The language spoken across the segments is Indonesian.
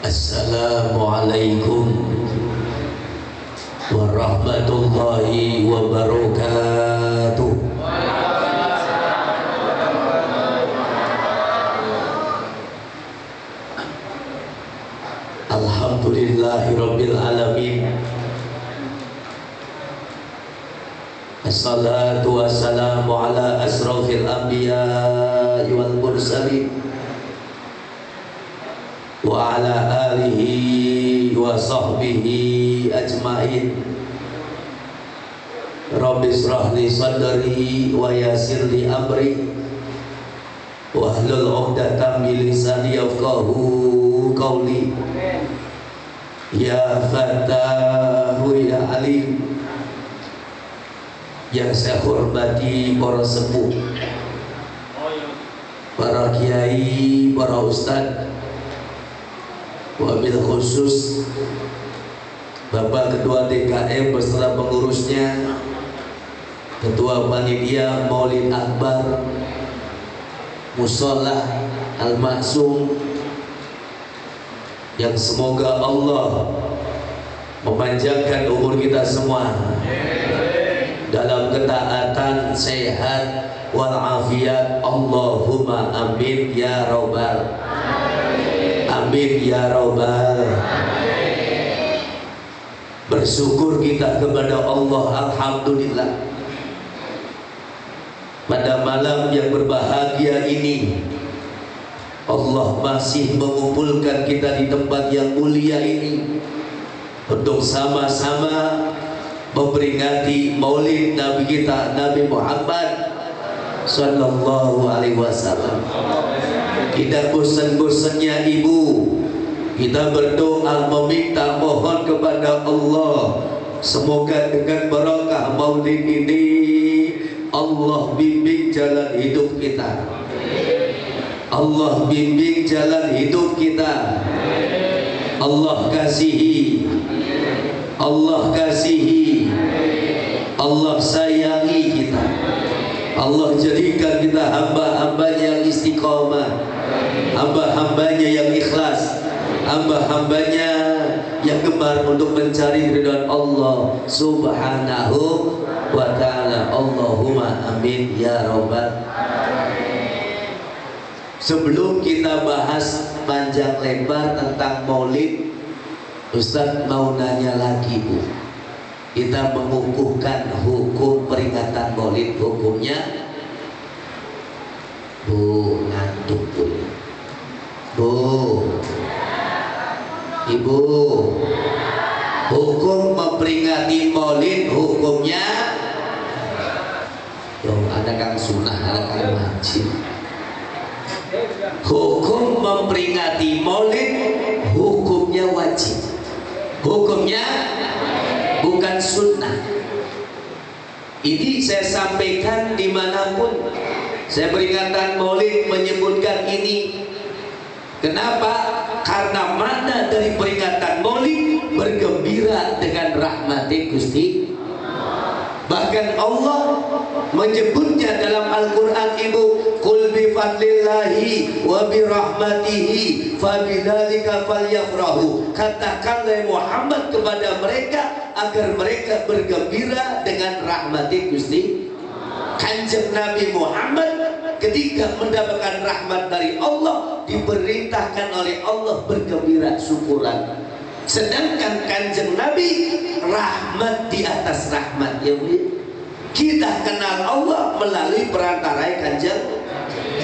Assalamualaikum warahmatullahi wabarakatuh. Alhamdulillahirabbil alamin. Assalatu wassalamu ala asrafil anbiya'i wal mursalin wa ala alihi wa sahbihi ajmain. Rabbi shrah li sadri wa yassir li amri wa hlul 'uqdatam min lisani yafqahu qawli. Ya Fattahu ya Alim, yang saya hormati para sepuh, para kiai, para ustadz, wabil khusus Bapak Ketua DKM beserta pengurusnya, Ketua Panitia Maulid Akbar Mushola Al-Maksum, yang semoga Allah memanjangkan umur kita semua dalam ketaatan, sehat walafiat. Allahumma amin ya robbal amin ya robbal. Bersyukur kita kepada Allah, alhamdulillah, pada malam yang berbahagia ini Allah masih mengumpulkan kita di tempat yang mulia ini untuk sama-sama memperingati Maulid Nabi kita, Nabi Muhammad Sallallahu Alaihi Wasallam. Tidak bosan-bosannya Ibu kita berdoa meminta mohon kepada Allah, semoga dengan barakah Maulid ini Allah bimbing jalan hidup kita, Allah bimbing jalan hidup kita, Allah kasihi, Allah kasihi, Allah sayangi kita, Allah jadikan kita hamba-hambanya yang istiqomah, hamba-hambanya yang ikhlas, hamba-hambanya yang gemar untuk mencari ridha Allah Subhanahu wa ta'ala. Allahumma amin ya robbal. Sebelum kita bahas panjang lebar tentang Maulid, Ustaz mau nanya lagi Bu, kita mengukuhkan hukum peringatan Maulid, hukumnya Bu, ngantuk Bu, Ibu, hukum memperingati Maulid hukumnya, ada kang sunnah, ada kang wajib. Hukum memperingati Maulid hukumnya wajib, hukumnya bukan sunnah. Ini saya sampaikan dimanapun saya peringatan Maulid menyebutkan ini. Kenapa? Karena mana dari peringatan Maulid bergembira dengan rahmati Gusti. Bahkan Allah menyebutnya dalam Al-Quran, Ibu, qul bi fadlillahi wa bi rahmatihi fabidzalika falyafrahu. Katakanlah Muhammad kepada mereka agar mereka bergembira dengan rahmati Gusti. Kanjeng Nabi Muhammad ketika mendapatkan rahmat dari Allah diperintahkan oleh Allah bergembira, syukuran. Sedangkan kanjeng Nabi rahmat di atas rahmat, ya Bu. Kita kenal Allah melalui perantara kanjeng,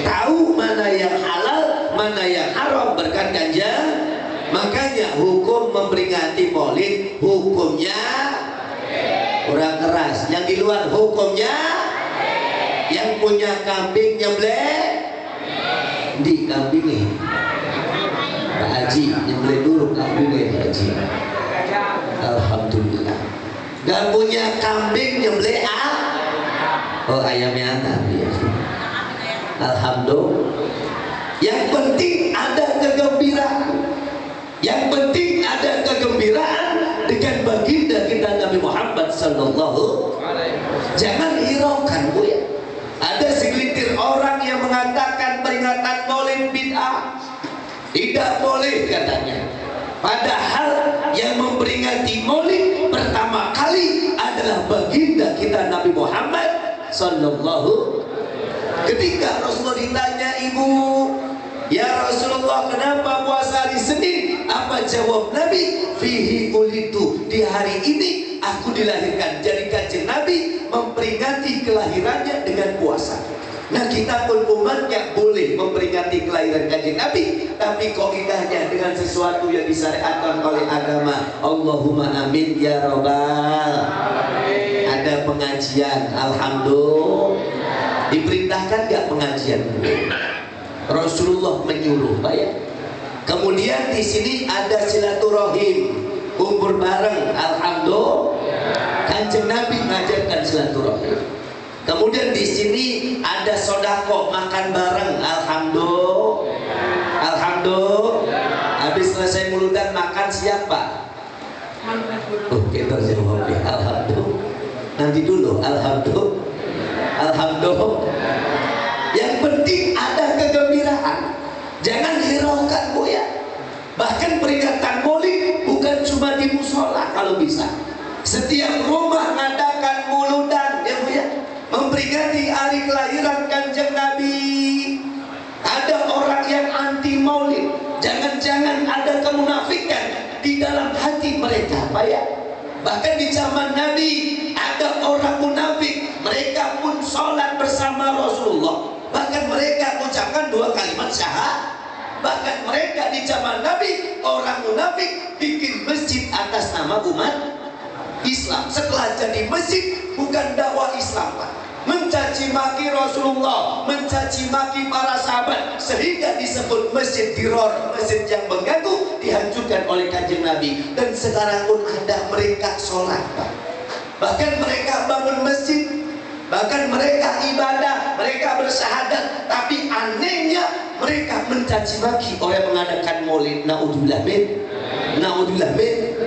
tahu mana yang halal, mana yang haram berkat kanjeng. Makanya hukum memperingati Maulid hukumnya kurang keras. Yang di luar hukumnya, yang punya kambing nyembelih di kambingnya Pak Haji, nyembelih dulu kambingnya Pak Haji. Alhamdulillah. Gak punya kambing nyembelih oh ayamnya anak ya. Alhamdulillah. Yang penting ada kegembiraan, yang penting ada kegembiraan dengan baginda kita Nabi Muhammad Sallallahu. Jangan hiraukan Bu ya. Ada segelintir orang yang mengatakan peringatan Maulid bid'ah, tidak boleh katanya. Padahal yang memperingati Maulid pertama kali adalah baginda kita Nabi Muhammad sallallahu. Ketika Rasulullah ditanya, ibu, ya Rasulullah, kenapa puasa hari Senin? Apa jawab Nabi? Fihi ulidu, di hari ini aku dilahirkan. Jadi kanjeng Nabi memperingati kelahirannya dengan puasa. Nah, kita pun umatnya boleh memperingati kelahiran kanjeng Nabi, tapi kaidahnya dengan sesuatu yang disyariatkan oleh agama. Allahumma amin ya robbal. Ada pengajian, alhamdulillah. Diperintahkan gak pengajian? Rasulullah menyuruh, Pak ya. Kemudian di sini ada silaturahim, kumpul bareng, alhamdulillah. Kanjeng Nabi mengajarkan silaturahim. Kemudian di sini ada sodako, makan bareng, alhamdulillah. Alhamdulillah. Habis selesai mulutan makan siapa? Oh, kita jawab ya, alhamdulillah. Nanti dulu, alhamdulillah. Alhamdulillah. Yang penting ada kegembiraan. Jangan hiraukan, Bu ya. Bahkan peringatan Maulid bukan cuma di musola kalau bisa. Setiap rumah mengadakan muludan, ya Bu ya. Memperingati hari kelahiran kanjeng Nabi. Ada orang yang anti Maulid. Jangan-jangan ada kemunafikan di dalam hati mereka, Pak ya. Bahkan di zaman Nabi ada orang munafik, mereka pun sholat bersama Rasulullah. Bahkan mereka mengucapkan 2 kalimat syahadat. Bahkan mereka di zaman Nabi, orang munafik bikin masjid atas nama umat Islam. Setelah jadi masjid, bukan dakwah Islam, Pak. Mencaci maki Rasulullah, mencaci maki para sahabat, sehingga disebut masjid diror, masjid yang mengganggu, dihancurkan oleh kanjeng Nabi. Dan sekarang pun ada mereka sholat, Pak. Bahkan mereka bangun masjid, bahkan mereka ibadah, mereka bersyahadat, tapi anehnya mereka mencaci maki orang yang mengadakan maulid. Naudzubillah min, naudzubillah min.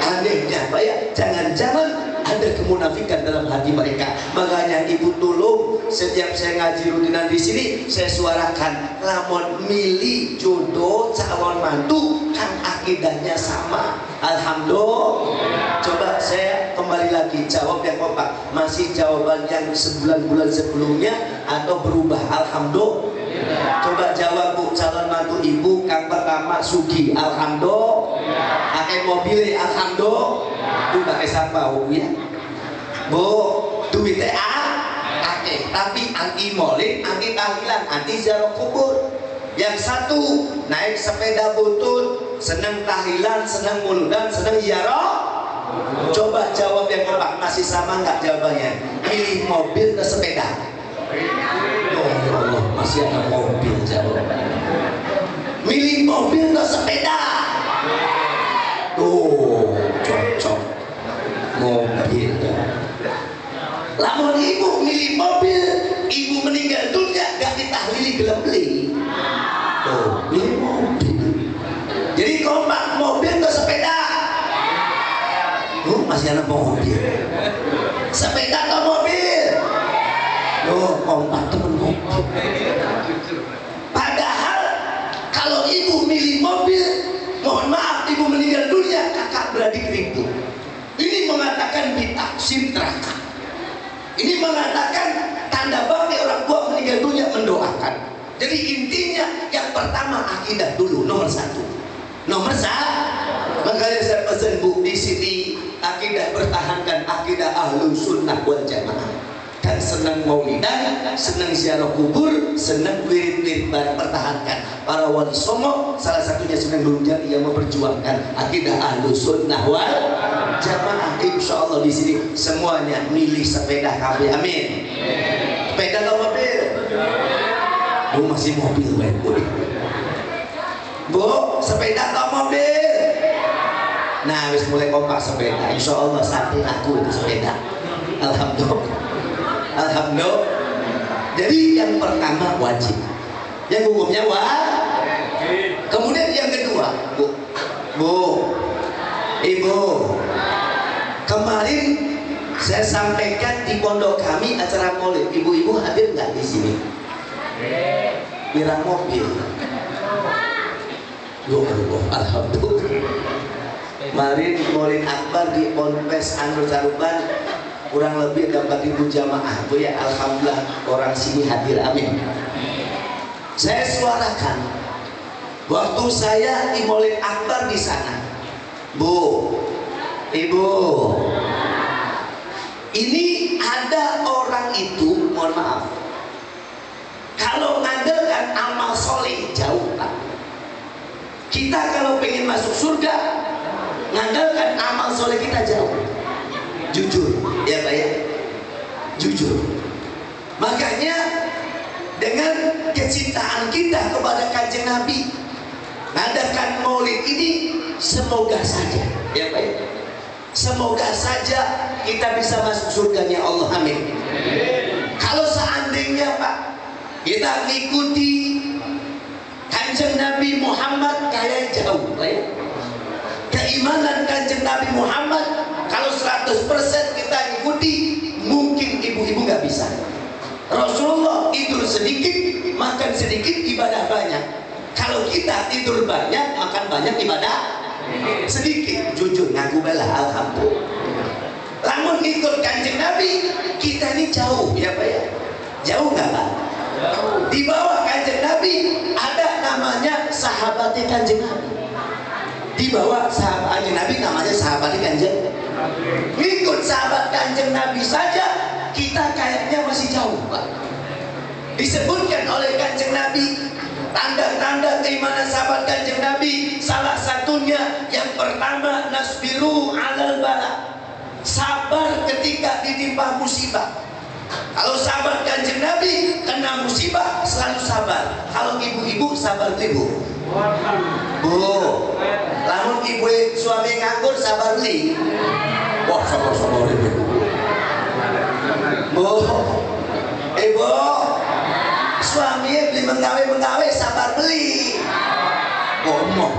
Anehnya, Pak ya, jangan-jangan ada kemunafikan dalam hati mereka. Makanya ibu tolong, setiap saya ngaji rutinan di sini, saya suarakan, lamun milih jodoh calon mantu kan akidahnya sama. Alhamdulillah. Coba saya kembali lagi jawab yang kompak. Masih jawaban yang sebulan-bulan sebelumnya atau berubah? Alhamdulillah. Coba jawab, Bu, calon mantu ibu kang pertama Sugi, alhamdulillah. Pakai mobil, alhamdulillah. Bu pakai siapa, Bu ya? Bu, duitnya pakai, tapi anti maulid, anti tahlilan, anti ziarah kubur. Yang satu naik sepeda butut, senang tahlilan, senang muludan, senang ziarah. Coba jawab yang kompak, masih sama nggak jawabannya? Pilih mobil ke sepeda? Oh Allah, masih ada mobil jawab. Milih mobil ke sepeda? Tuh, cocok. Mobil. Lamun ibu milih mobil, ibu meninggal dunia gak ditahlili gelap beli. Tuh, milih mobil. Jadi kompak, mobil ke sepeda? Masih ada mobil. Sepeda atau mobil? Loh, kompak temen mobil. Padahal kalau ibu milih mobil, mohon maaf, ibu meninggal dunia, kakak beradik ribut. Ini mengatakan ditaksim neraka. Ini mengatakan tanda bakti orang tua meninggal dunia mendoakan. Jadi intinya yang pertama akidah dulu, nomor satu. Nomor satu. Makanya saya pesan, Bu, di sini akidah pertahankan akidah ahlu sunnah wal jamaah. Dan senang maulidan, senang ziarah kubur, senang wirid-wirid bareng, pertahankan. Para wali songo salah satunya senang Nurjati yang memperjuangkan akidah ahlu sunnah wal jamaah. Insya Allah di sini semuanya milih sepeda KB, amin. Sepeda atau mobil? Bu, masih mobil, Bu. Bu, sepeda atau mobil? Nah, wis mulai kompak sepeda. Insya Allah sampai aku itu sepeda. Alhamdulillah. Alhamdulillah. Jadi yang pertama wajib, yang hukumnya wajib. Kemudian yang kedua, Bu, Ibu, kemarin saya sampaikan di pondok kami acara maulid, ibu-ibu hadir nggak di sini? Pirang mobil. Ya Allah, alhamdulillah. Kemarin maulid akbar di Ponpes Anur Saruban kurang lebih 4.000 jamaah. Bu ya, alhamdulillah orang sini hadir, amin. Saya suarakan waktu saya di maulid akbar di sana, Bu, Ibu, ini ada orang itu, mohon maaf, kalau ngandalkan amal soleh jauh Pak. Kita kalau pengen masuk surga ngandalkan amal soleh kita jauh. Jujur ya Pak ya, jujur. Makanya dengan kecintaan kita kepada Kanjeng Nabi, ngadakan maulid ini, semoga saja ya Pak ya, semoga saja kita bisa masuk surganya Allah, amin. Kalau seandainya Pak kita mengikuti Kanjeng Nabi Muhammad kayak jauh Pak ya, keimanan Kanjeng Nabi Muhammad kalau 100% kita ikuti, mungkin ibu-ibu nggak bisa. Rasulullah tidur sedikit, makan sedikit, ibadah banyak. Kalau kita tidur banyak, makan banyak, ibadah sedikit. Jujur ngaku bela, alhamdulillah. Lamun ikut Kanjeng Nabi, kita ini jauh ya Pak ya. Jauh nggak Pak? Di bawah Kanjeng Nabi ada namanya sahabatnya Kanjeng Nabi. Di bawah sahabat Kanjeng Nabi namanya sahabatnya Kanjeng. Ngikut sahabat Kanjeng Nabi saja kita kayaknya masih jauh Pak. Disebutkan oleh Kanjeng Nabi tanda-tanda keimanan sahabat Kanjeng Nabi, salah satunya yang pertama, nasbiru alal bala, sabar ketika ditimpa musibah. Kalau sahabat Kanjeng Nabi kena musibah selalu sabar. Kalau ibu-ibu sabar ibu. Bu, lamun ibu suami nganggur sabar beli. Wah, sabar ibu. Bu, ibu suaminya beli menggawe sabar beli. Ngomong.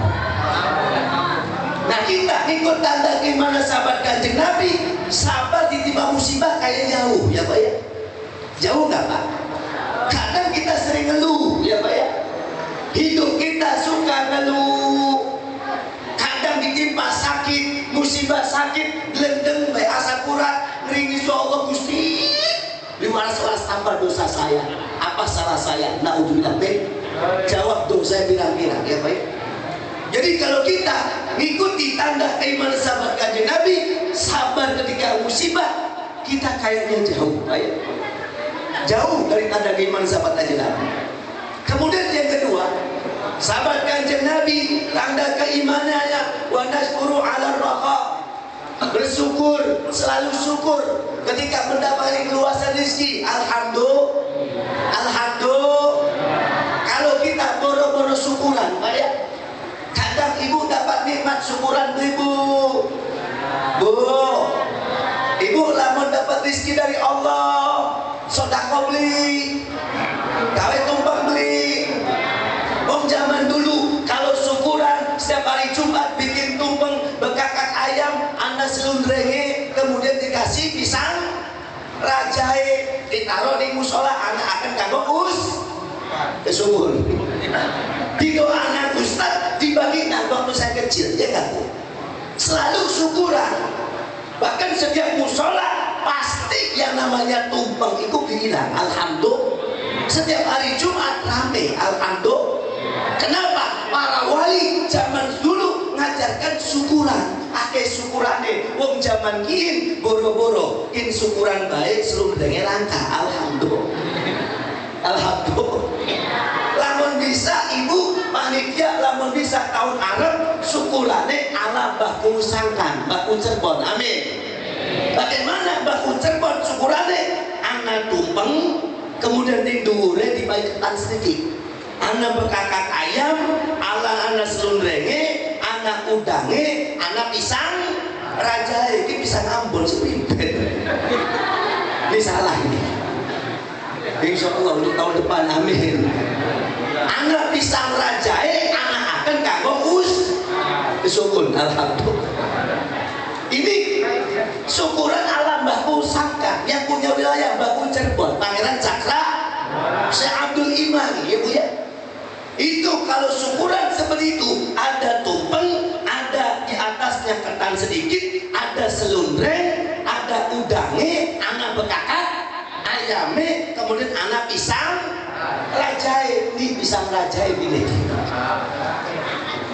Nah kita ikut tanda gimana sahabat Kanjeng Nabi, sabar ditimpa musibah kayak jauh ya Pak ya. Jauh nggak Pak? Kadang kita sering ngeluh ya Pak ya. Hidup kita suka ngeluh. Kadang ditimpa sakit, musibah sakit, gelendeng baik asapura, ngeringi Allah Gusti. Diwaras-waras apa dosa saya? Apa salah saya? Naudzubillah. Jawab dosa pirang-pirang ya Pak ya. Jadi kalau kita ngikuti tanda iman sahabat Kanjeng Nabi, sabar ketika musibah, kita kayaknya jauh Pak ya. Jauh dari tanda iman sahabat Kanjeng Nabi. Kemudian yang kedua, sahabat Kanjeng Nabi tanda keimanannya wa nashkuru ala raqa, bersyukur, selalu syukur ketika mendapatkan keluasan rezeki. Alhamdulillah. Kalau kita boro-boro syukuran Pak ya, kadang ibu dapat nikmat syukuran ibu. Bu, ibu lamun dapat rezeki dari Allah, sedekah beli, gawe tumpeng beli. Om zaman dulu kalau syukuran setiap hari Jumat bikin tumpeng bekakak ayam, anda selundrenge, kemudian dikasih pisang rajai, ditaruh di musola, anak akan kagok kesyukur. Di doa anak ustad dibagi waktu saya kecil ya kan, selalu syukuran. Bahkan setiap musola pasti yang namanya tumpeng itu bilang alhamdulillah. Setiap hari Jumat rame alhamdulillah. Kenapa? Para wali zaman dulu ngajarkan syukuran. Akeh syukurane wong zaman kini boro-boro in syukuran baik seluruh dengan langka. Alhamdulillah. Lamun bisa ibu panitia, lamun bisa tahun Arab syukurane ala Mbah Sangkan, Mbah Cirebon, amin. Bagaimana Mbah Cirebon syukurane? Anak tumpeng, kemudian di dhuwure dipaiketan sedikit. Anak bekakak ayam, ala anak selundrenge, anak udange, anak pisang raja ini bisa ngambon sepinten. Ini salah ini. Insya Allah untuk tahun depan, amin. Anak pisang rajae, anak akan kagok kesyukur, alhamdulillah. Ini syukuran ala Mbah kalau syukuran seperti itu, ada tumpeng, ada di atasnya ketan sedikit, ada selundreng, ada udange, anak bekakak, ayame, kemudian anak pisang rajai. Ini pisang rajai ini.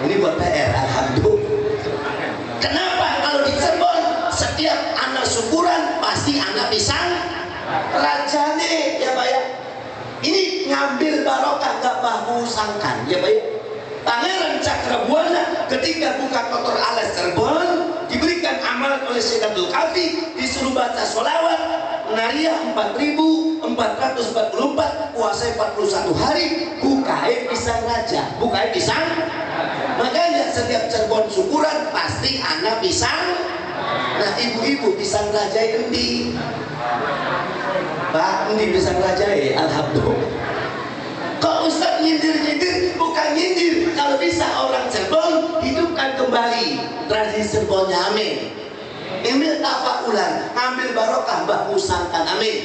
Ini buat PR, alhamdulillah. Kenapa? Kalau di Cirebon setiap anak syukuran pasti anak pisang rajane, ya Pak ya. Ini ngambil barokah, gak bahu sangkan, ya Pak ya. Pangeran Cakrabuana ketika buka kotor alas Cirebon diberikan amalan oleh Syekh Abdul Kafi, disuruh baca sholawat Nariah 4.444, puasa 41 hari, bukain pisang raja, bukain pisang. Makanya setiap Cirebon syukuran pasti anak pisang. Nah ibu-ibu pisang raja ini Pak, ini pisang raja ya, alhamdulillah. Kok Ustaz nyindir-nyindir? Bukan nyindir. Kalau bisa orang Cirebon hidupkan kembali tradisi Cirebonnya, amin. Ambil tafakulan, ambil barokah, Mbak Musangkan, amin.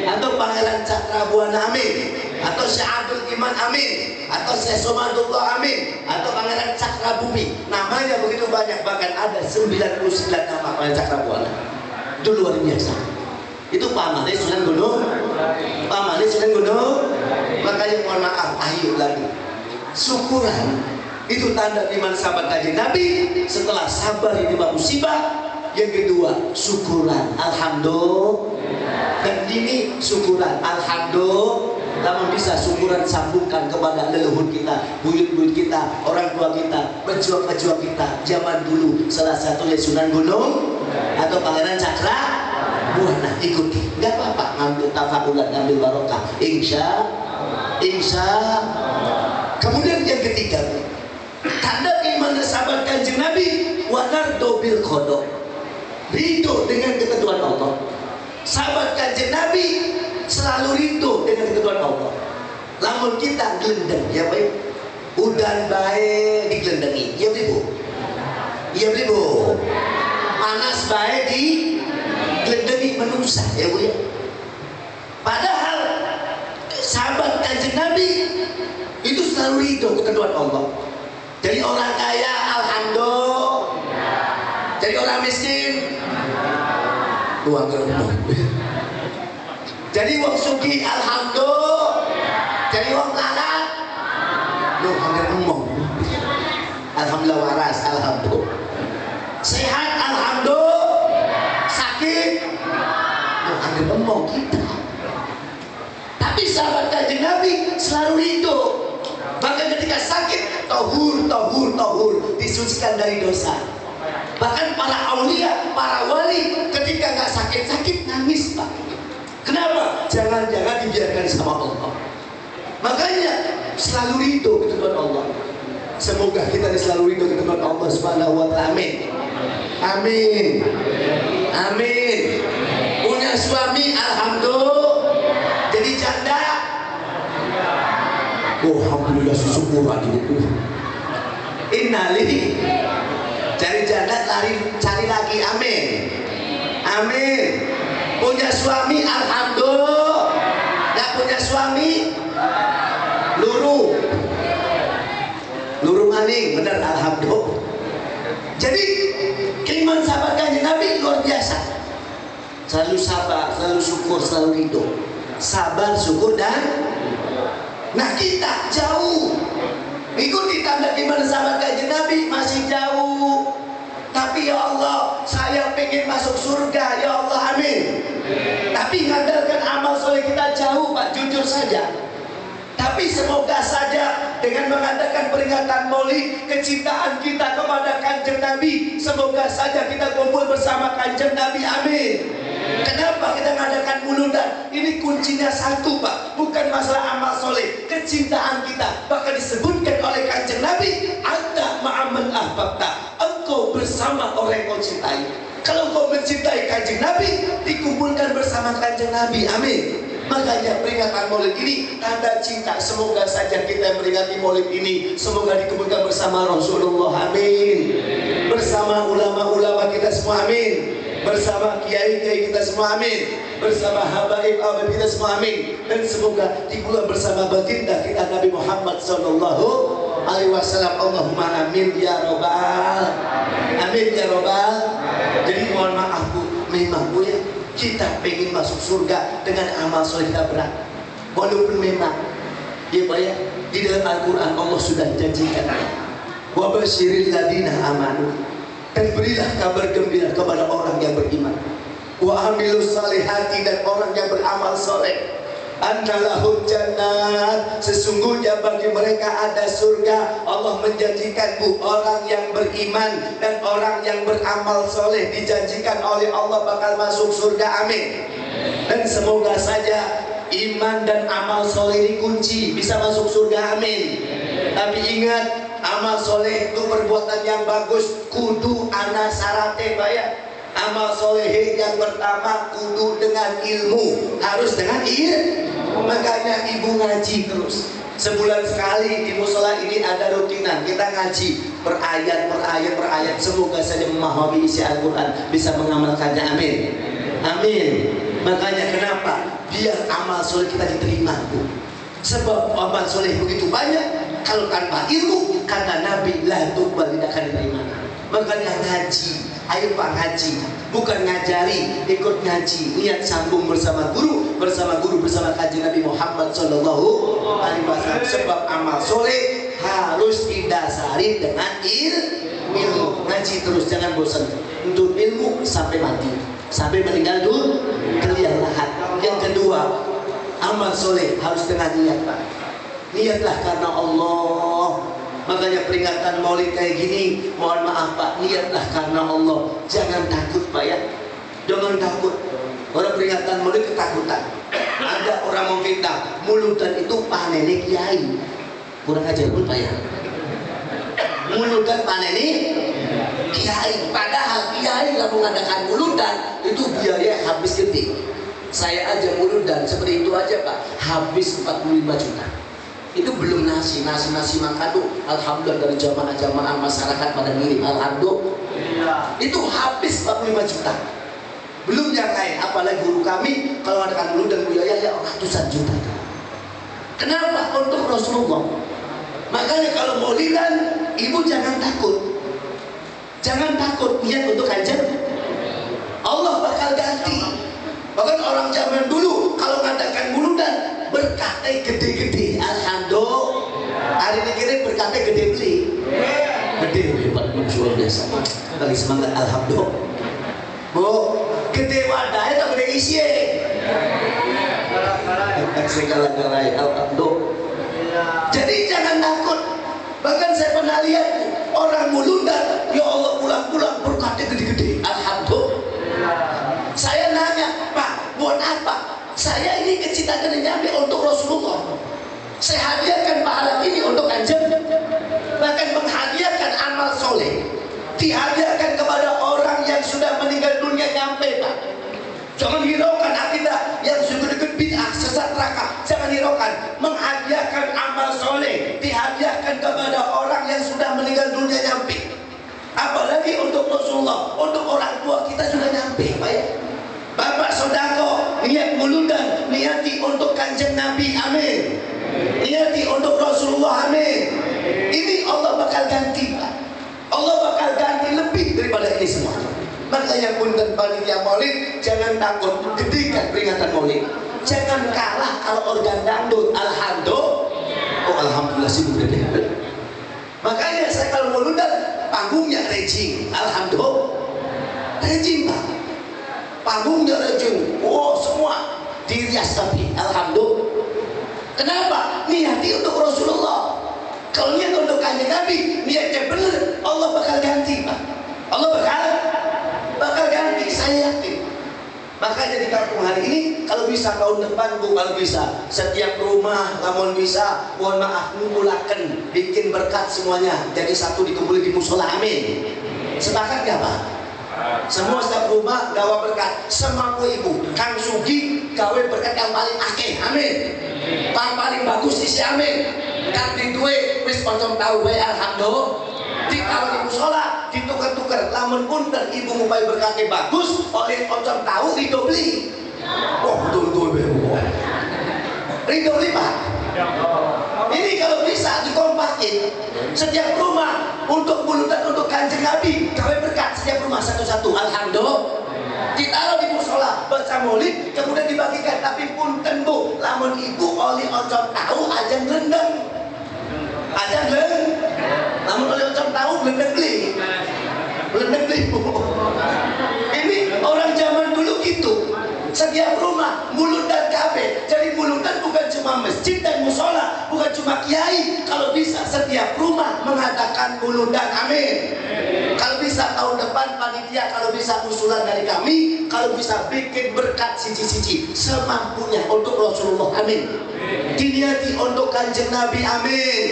Atau Pangeran Cakrabuana, amin. Atau Syekh Abdul Iman, amin. Atau Syekh Somadullah, amin. Atau Pangeran Cakrabumi. Namanya begitu banyak, bahkan ada 99 nama Pangeran Cakrabuana. Itu luar biasa. Itu pamannya Sunan Gunung, pamannya Sunan Gunung. Makanya mohon maaf, ayo lagi syukuran itu tanda iman sahabat Kanjeng Nabi. Setelah sabar itu musibah, yang kedua syukuran, alhamdulillah. Dan ini syukuran, alhamdulillah. Namun bisa syukuran sambungkan kepada leluhur kita, buyut-buyut kita, orang tua kita, pejuang-pejuang kita zaman dulu. Salah satunya Sunan Gunung atau Pangeran Cakra Buana. Ikuti, nggak apa-apa, ngambil tafakulan, ngambil barokah, insya. Kemudian yang ketiga, tanda iman sahabat Kanjeng Nabi, wanardo bil qada, ridho dengan ketentuan Allah. Sahabat Kanjeng Nabi selalu ridho dengan ketentuan Allah. Lamun kita gelendeng, ya baik, udan baik digelendengi, ya Bu, ya Bu, panas baik digelendengi menusa, ya Bu ya. Padahal sahabat Kanjeng Nabi itu selalu ridho ketentuan Allah. Jadi orang kaya, alhamdulillah. Jadi orang miskin, uang geremong. Jadi wong sugih, alhamdulillah. Jadi wong larat, uang geremong. Alhamdulillah waras, alhamdulillah. Sehat, alhamdulillah. Sakit, uang geremong kita. Tapi sahabat Kanjeng Nabi selalu ridho. Bahkan ketika sakit, tohur, disucikan dari dosa. Bahkan para aulia, para wali ketika nggak sakit-sakit nangis Pak. Kenapa? Jangan-jangan dibiarkan sama Allah. Makanya selalu ridho ketentuan Allah. Semoga kita selalu ridho ketentuan Allah Subhanahu wa Ta'ala. Amin. Amin. Amin. Punya suami, alhamdulillah. Jadi janda, oh alhamdulillah syukuran itu. Innalillahi. Cari janda, cari lagi, amin. Amin. Punya suami, alhamdulillah. Nggak punya suami, luru maning, benar, alhamdulillah. Jadi keimanan sahabat Kanjeng Nabi luar biasa. Selalu sabar, selalu syukur, selalu ridho. Sabar, syukur, dan nah kita jauh. Ikuti tanda iman sahabat Kanjeng Nabi, masih jauh. Tapi ya Allah, saya pengen masuk surga, ya Allah, amin. Tapi ngandalkan amal soleh kita jauh Pak, jujur saja. Tapi semoga saja dengan mengadakan peringatan Maulid, kecintaan kita kepada Kanjeng Nabi, semoga saja kita kumpul bersama Kanjeng Nabi, amin. Kenapa kita mengadakan muludan? Ini kuncinya satu Pak, bukan masalah amal soleh, kecintaan kita. Bahkan disebutkan oleh Kanjeng Nabi, anta ma'aman ahbabta, engkau bersama orang yang kau cintai. Kalau kau mencintai Kanjeng Nabi, dikumpulkan bersama Kanjeng Nabi, amin. Makanya peringatan Maulid ini tanda cinta. Semoga saja kita memperingati Maulid ini, semoga dikumpulkan bersama Rasulullah, amin. Bersama ulama-ulama kita semua, amin. Bersama kiai-kiai kita semua, amin. Bersama habaib kita semua, amin. Dan semoga dikumpulkan bersama baginda kita Nabi Muhammad sallallahu alaihi wasallam. Allahumma amin ya robbal, amin ya robbal. Jadi mohon maaf Bu, memang Bu ya, kita pengen masuk surga dengan amal soleh kita berat. Walaupun memang ya Pak ya, di dalam Al-Quran Allah sudah janjikan, wa basyiril ladina amanu, dan berilah kabar gembira kepada orang yang beriman, wa amilus salihati, dan orang yang beramal soleh, annalahum jannat, sesungguhnya bagi mereka ada surga. Allah menjanjikan Bu, orang yang beriman dan orang yang beramal soleh dijanjikan oleh Allah bakal masuk surga. Amin. Dan semoga saja iman dan amal soleh ini kunci bisa masuk surga. Amin. Tapi ingat, amal soleh itu perbuatan yang bagus kudu ana syaratnya Pak ya. Amal soleh yang pertama kudu dengan ilmu, harus dengan ilmu. Makanya ibu ngaji terus. Sebulan sekali di musola ini ada rutinan, kita ngaji per ayat. Semoga saja memahami isi Al-Quran, bisa mengamalkannya. Amin. Amin. Makanya kenapa? Biar amal soleh kita diterima Bu. Sebab amal soleh begitu banyak, kalau tanpa ilmu kata Nabi la tuqbal, tidak akan diterima. Makanya ngaji, ayo Pak ngaji, bukan ngajari, ikut ngaji, niat sambung bersama guru bersama kajian Nabi Muhammad Sallallahu Alaihi Wasallam. Sebab amal soleh harus didasari dengan ilmu. Ngaji terus, jangan bosan. Untuk ilmu sampai mati, sampai meninggal dulu kalian lahat. Yang kedua, amal soleh harus dengan niat Pak. Niatlah karena Allah. Makanya peringatan maulid kayak gini, mohon maaf Pak, niatlah karena Allah. Jangan takut Pak ya, jangan takut. Orang peringatan maulid ketakutan. Ada orang memfitnah, mulutan itu panennya kiai. Kurang ajar pun Pak ya. Mulutan panennya kiai, padahal kiai kalau mengadakan mulutan itu biaya habis gede. Saya aja mulutan seperti itu aja Pak, habis 45 juta. Itu belum nasi makan tuh. Alhamdulillah dari jamaah masyarakat pada ngirim, alhamdulillah. Itu habis 45 juta. Belum yang lain, apalagi guru kami kalau mengadakan mulutan biaya ya ratusan juta. Kenapa? Untuk Rasulullah. Makanya kalau maulidan, ibu jangan takut. Jangan takut, niat untuk kanjeng Allah bakal ganti. Bahkan orang zaman dulu kalau mengadakan muludan berkatnya gede-gede. Alhamdulillah. Hari ini kira berkatnya gede beli. Gede hebat, luar biasa. Lagi semangat alhamdulillah. Bu, gede wadahnya tak gede isi. Segala-galanya alhamdulillah. Jadi jangan takut. Bahkan saya pernah lihat orang muludan, ya Allah pulang-pulang berkatnya gede-gede. Alhamdulillah. Saya nanya, Pak, buat apa? Saya ini kecitakan nyampe untuk Rasulullah. Saya hadiahkan pahala ini untuk kanjeng. Bahkan menghadiahkan amal soleh, dihadiahkan kepada orang yang sudah meninggal dunia nyampe Pak. Jangan hiraukan akidah yang sungguh-sungguh bid'ah, sesat neraka. Jangan hiraukan. Menghadiahkan amal soleh, dihadiahkan kepada orang yang sudah meninggal dunia nyampe. Apalagi untuk Rasulullah, untuk orang tua kita sudah nyampe Pak ya. Bapak sodako, niat muludan, niati untuk kanjeng Nabi, amin. Niati untuk Rasulullah, amin. Ini Allah bakal ganti Pak. Allah bakal ganti lebih daripada ini semua. Makanya punten panitia maulid, jangan takut ketika peringatan maulid. Jangan kalah kalau organ dangdut. Alhamdulillah. Oh alhamdulillah sibuk deh. Makanya saya kalau maulidan panggungnya rejing. Alhamdulillah. Rejing Pak. Panggungnya rejing. Oh semua dirias tapi alhamdulillah. Kenapa? Niati untuk Rasulullah. Kalau niat untuk kanjeng Nabi, niatnya benar, Allah bakal ganti Pak. Allah bakal ganti, saya yakin. Makanya di kampung hari ini kalau bisa tahun depan Bu, kalau bisa setiap rumah, namun bisa mohon maaf ngumpulakan, bikin berkat semuanya jadi satu dikumpulin di musola, amin. Sepakat gak Pak? Semua setiap rumah gawa berkat, semampu ibu. Kang Sugi gawe berkat yang paling akeh, amin. Yang paling bagus isi, amin. Kang Ditue wis pocong tahu bae alhamdulillah. Di kalau di musola ditukar-tukar, lamun punten ibu ngupai berkatnya bagus, oleh pocong tahu rido beli. Wah betul-betul rido beli Pak. Ini kalau bisa dikompakin, Setiap rumah untuk mulutan untuk Kanjeng Nabi, gawe berkat setiap rumah satu-satu. Alhamdulillah. Ditaruh di musola, baca maulid, kemudian dibagikan. Tapi pun tentu, lamun ibu oli oncom tahu aja gelendeng, namun oli oncom tahu gelendeng beli, bu. Ini orang zaman dulu gitu. Setiap rumah mulutan kafe. Jadi mulutan bukan cuma masjid dan musola, bukan cuma kiai. Kalau bisa setiap rumah mengadakan mulutan, amin. Kalau bisa tahun depan panitia, kalau bisa usulan dari kami, kalau bisa bikin berkat siji-siji semampunya untuk Rasulullah, amin. Diniati untuk Kanjeng Nabi, amin.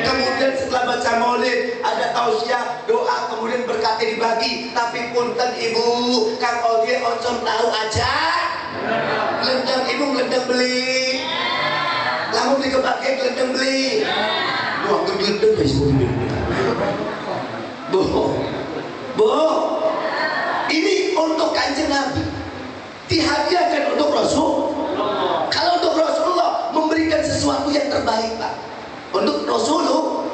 Kemudian setelah baca maulid ada tausiah, doa, kemudian berkatnya dibagi. Tapi punten ibu, Kang Oge oncom tahu aja. Gelendang ibu gelendang beli. Kamu beli kepake gelendang beli. Waktu gelendang guys, Bu, ini untuk Kanjeng Nabi, dihadiahkan untuk Rasul. Kalau untuk Rasulullah memberikan sesuatu yang terbaik, Pak, untuk Rasulullah.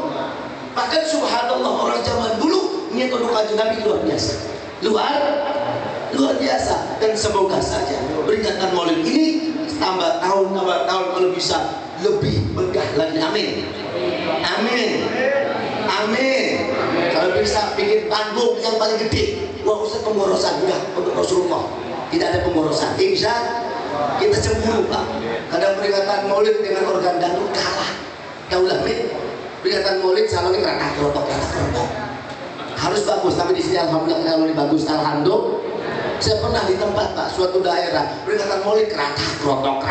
Bahkan subhanallah, orang zaman dulu niat untuk Kanjeng Nabi luar biasa, luar biasa. Dan semoga saja peringatan maulid ini tambah tahun kalau bisa lebih megah lagi, amin, amin, amin. Kalau bisa bikin panggung yang paling gede, wah usah pemborosan, enggak, untuk Rasulullah tidak ada pemborosan. Insya kita cemburu, Pak. Kadang peringatan maulid dengan organ dangdut kalah. Daulah min peringatan maulid salonnya keratak kerotok. Harus bagus, tapi di sini alhamdulillah kalau bagus, alhamdulillah. Saya pernah di tempat, Pak, suatu daerah peringatan maulid keratak kerotok.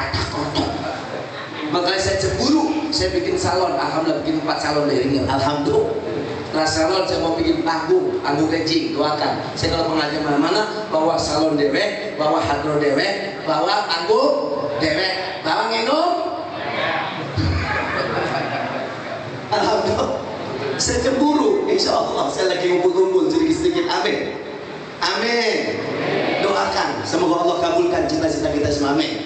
Makanya saya cemburu, saya bikin salon, alhamdulillah bikin 4 salon dari alhamdulillah. Nah salon saya mau bikin panggung rejing, doakan. Saya kalau pengajian mana-mana bawa salon dewek, bawa hadro dewek, bawa panggung dewek, bawa ngenum. Alhamdulillah. Saya cemburu, insya Allah saya lagi ngumpul-ngumpul sedikit-sedikit, amin, amin. Doakan semoga Allah kabulkan cita-cita kita semua, amin.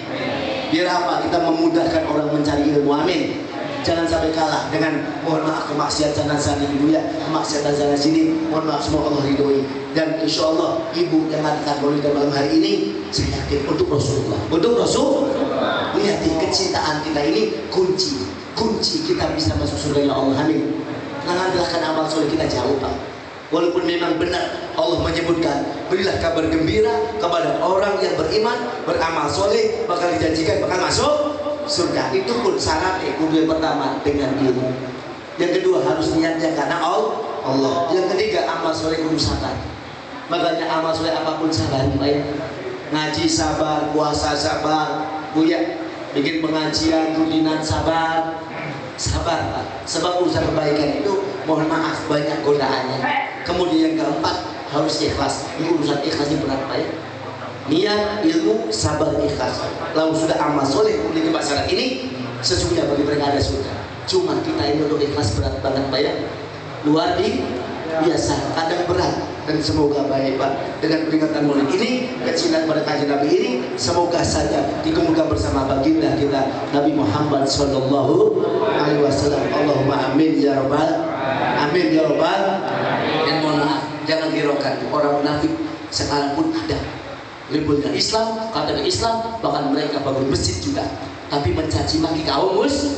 Biar apa? Kita memudahkan orang mencari ilmu, amin. Jangan sampai kalah dengan mohon maaf kemaksiatan sana ibu ya, kemaksiatan sana sini. Mohon maaf, semua Allah ridhoi. Dan insya Allah ibu yang mengatakan maulid malam hari ini, saya yakin untuk Rasulullah, lihat kecintaan kita ini kunci kita bisa masuk surga ya Allah, amin. Jangan bilahkan amal soleh kita jauh, Pak. Walaupun memang benar Allah menyebutkan, berilah kabar gembira kepada orang yang beriman, beramal soleh, bakal dijanjikan bakal masuk surga. Itu pun syaratnya, yang pertama dengan ilmu, yang kedua harus niatnya karena Allah, yang ketiga amal soleh kudu sabar. Makanya amal soleh apapun sabar, Pak ya. Ngaji sabar, puasa sabar, Bu ya, bikin pengajian rutinan sabar, Pak. Sebab urusan kebaikan itu mohon maaf banyak godaannya. Kemudian yang keempat harus ikhlas. Ini urusan ikhlas ini berat, Pak ya. Niat, ilmu, sabar, ikhlas. Lalu sudah amal soleh memiliki masalah ini, sesungguhnya bagi mereka ada surga. Cuma kita ini untuk ikhlas berat banget, Pak ya. Luar biasa, kadang berat. Dan semoga baik, Pak, dengan peringatan maulid ini, kecintaan pada Kanjeng Nabi ini, semoga saja dikumpulkan bersama baginda kita Nabi Muhammad Sallallahu Alaihi Wasallam. Allahumma amin ya rabbal, amin ya rabbal. Dan mohon maaf, jangan hiraukan orang munafik sekarang pun ada. Libulnya Islam, kata Islam, bahkan mereka bangun masjid juga, tapi mencaci maki kaum muslim.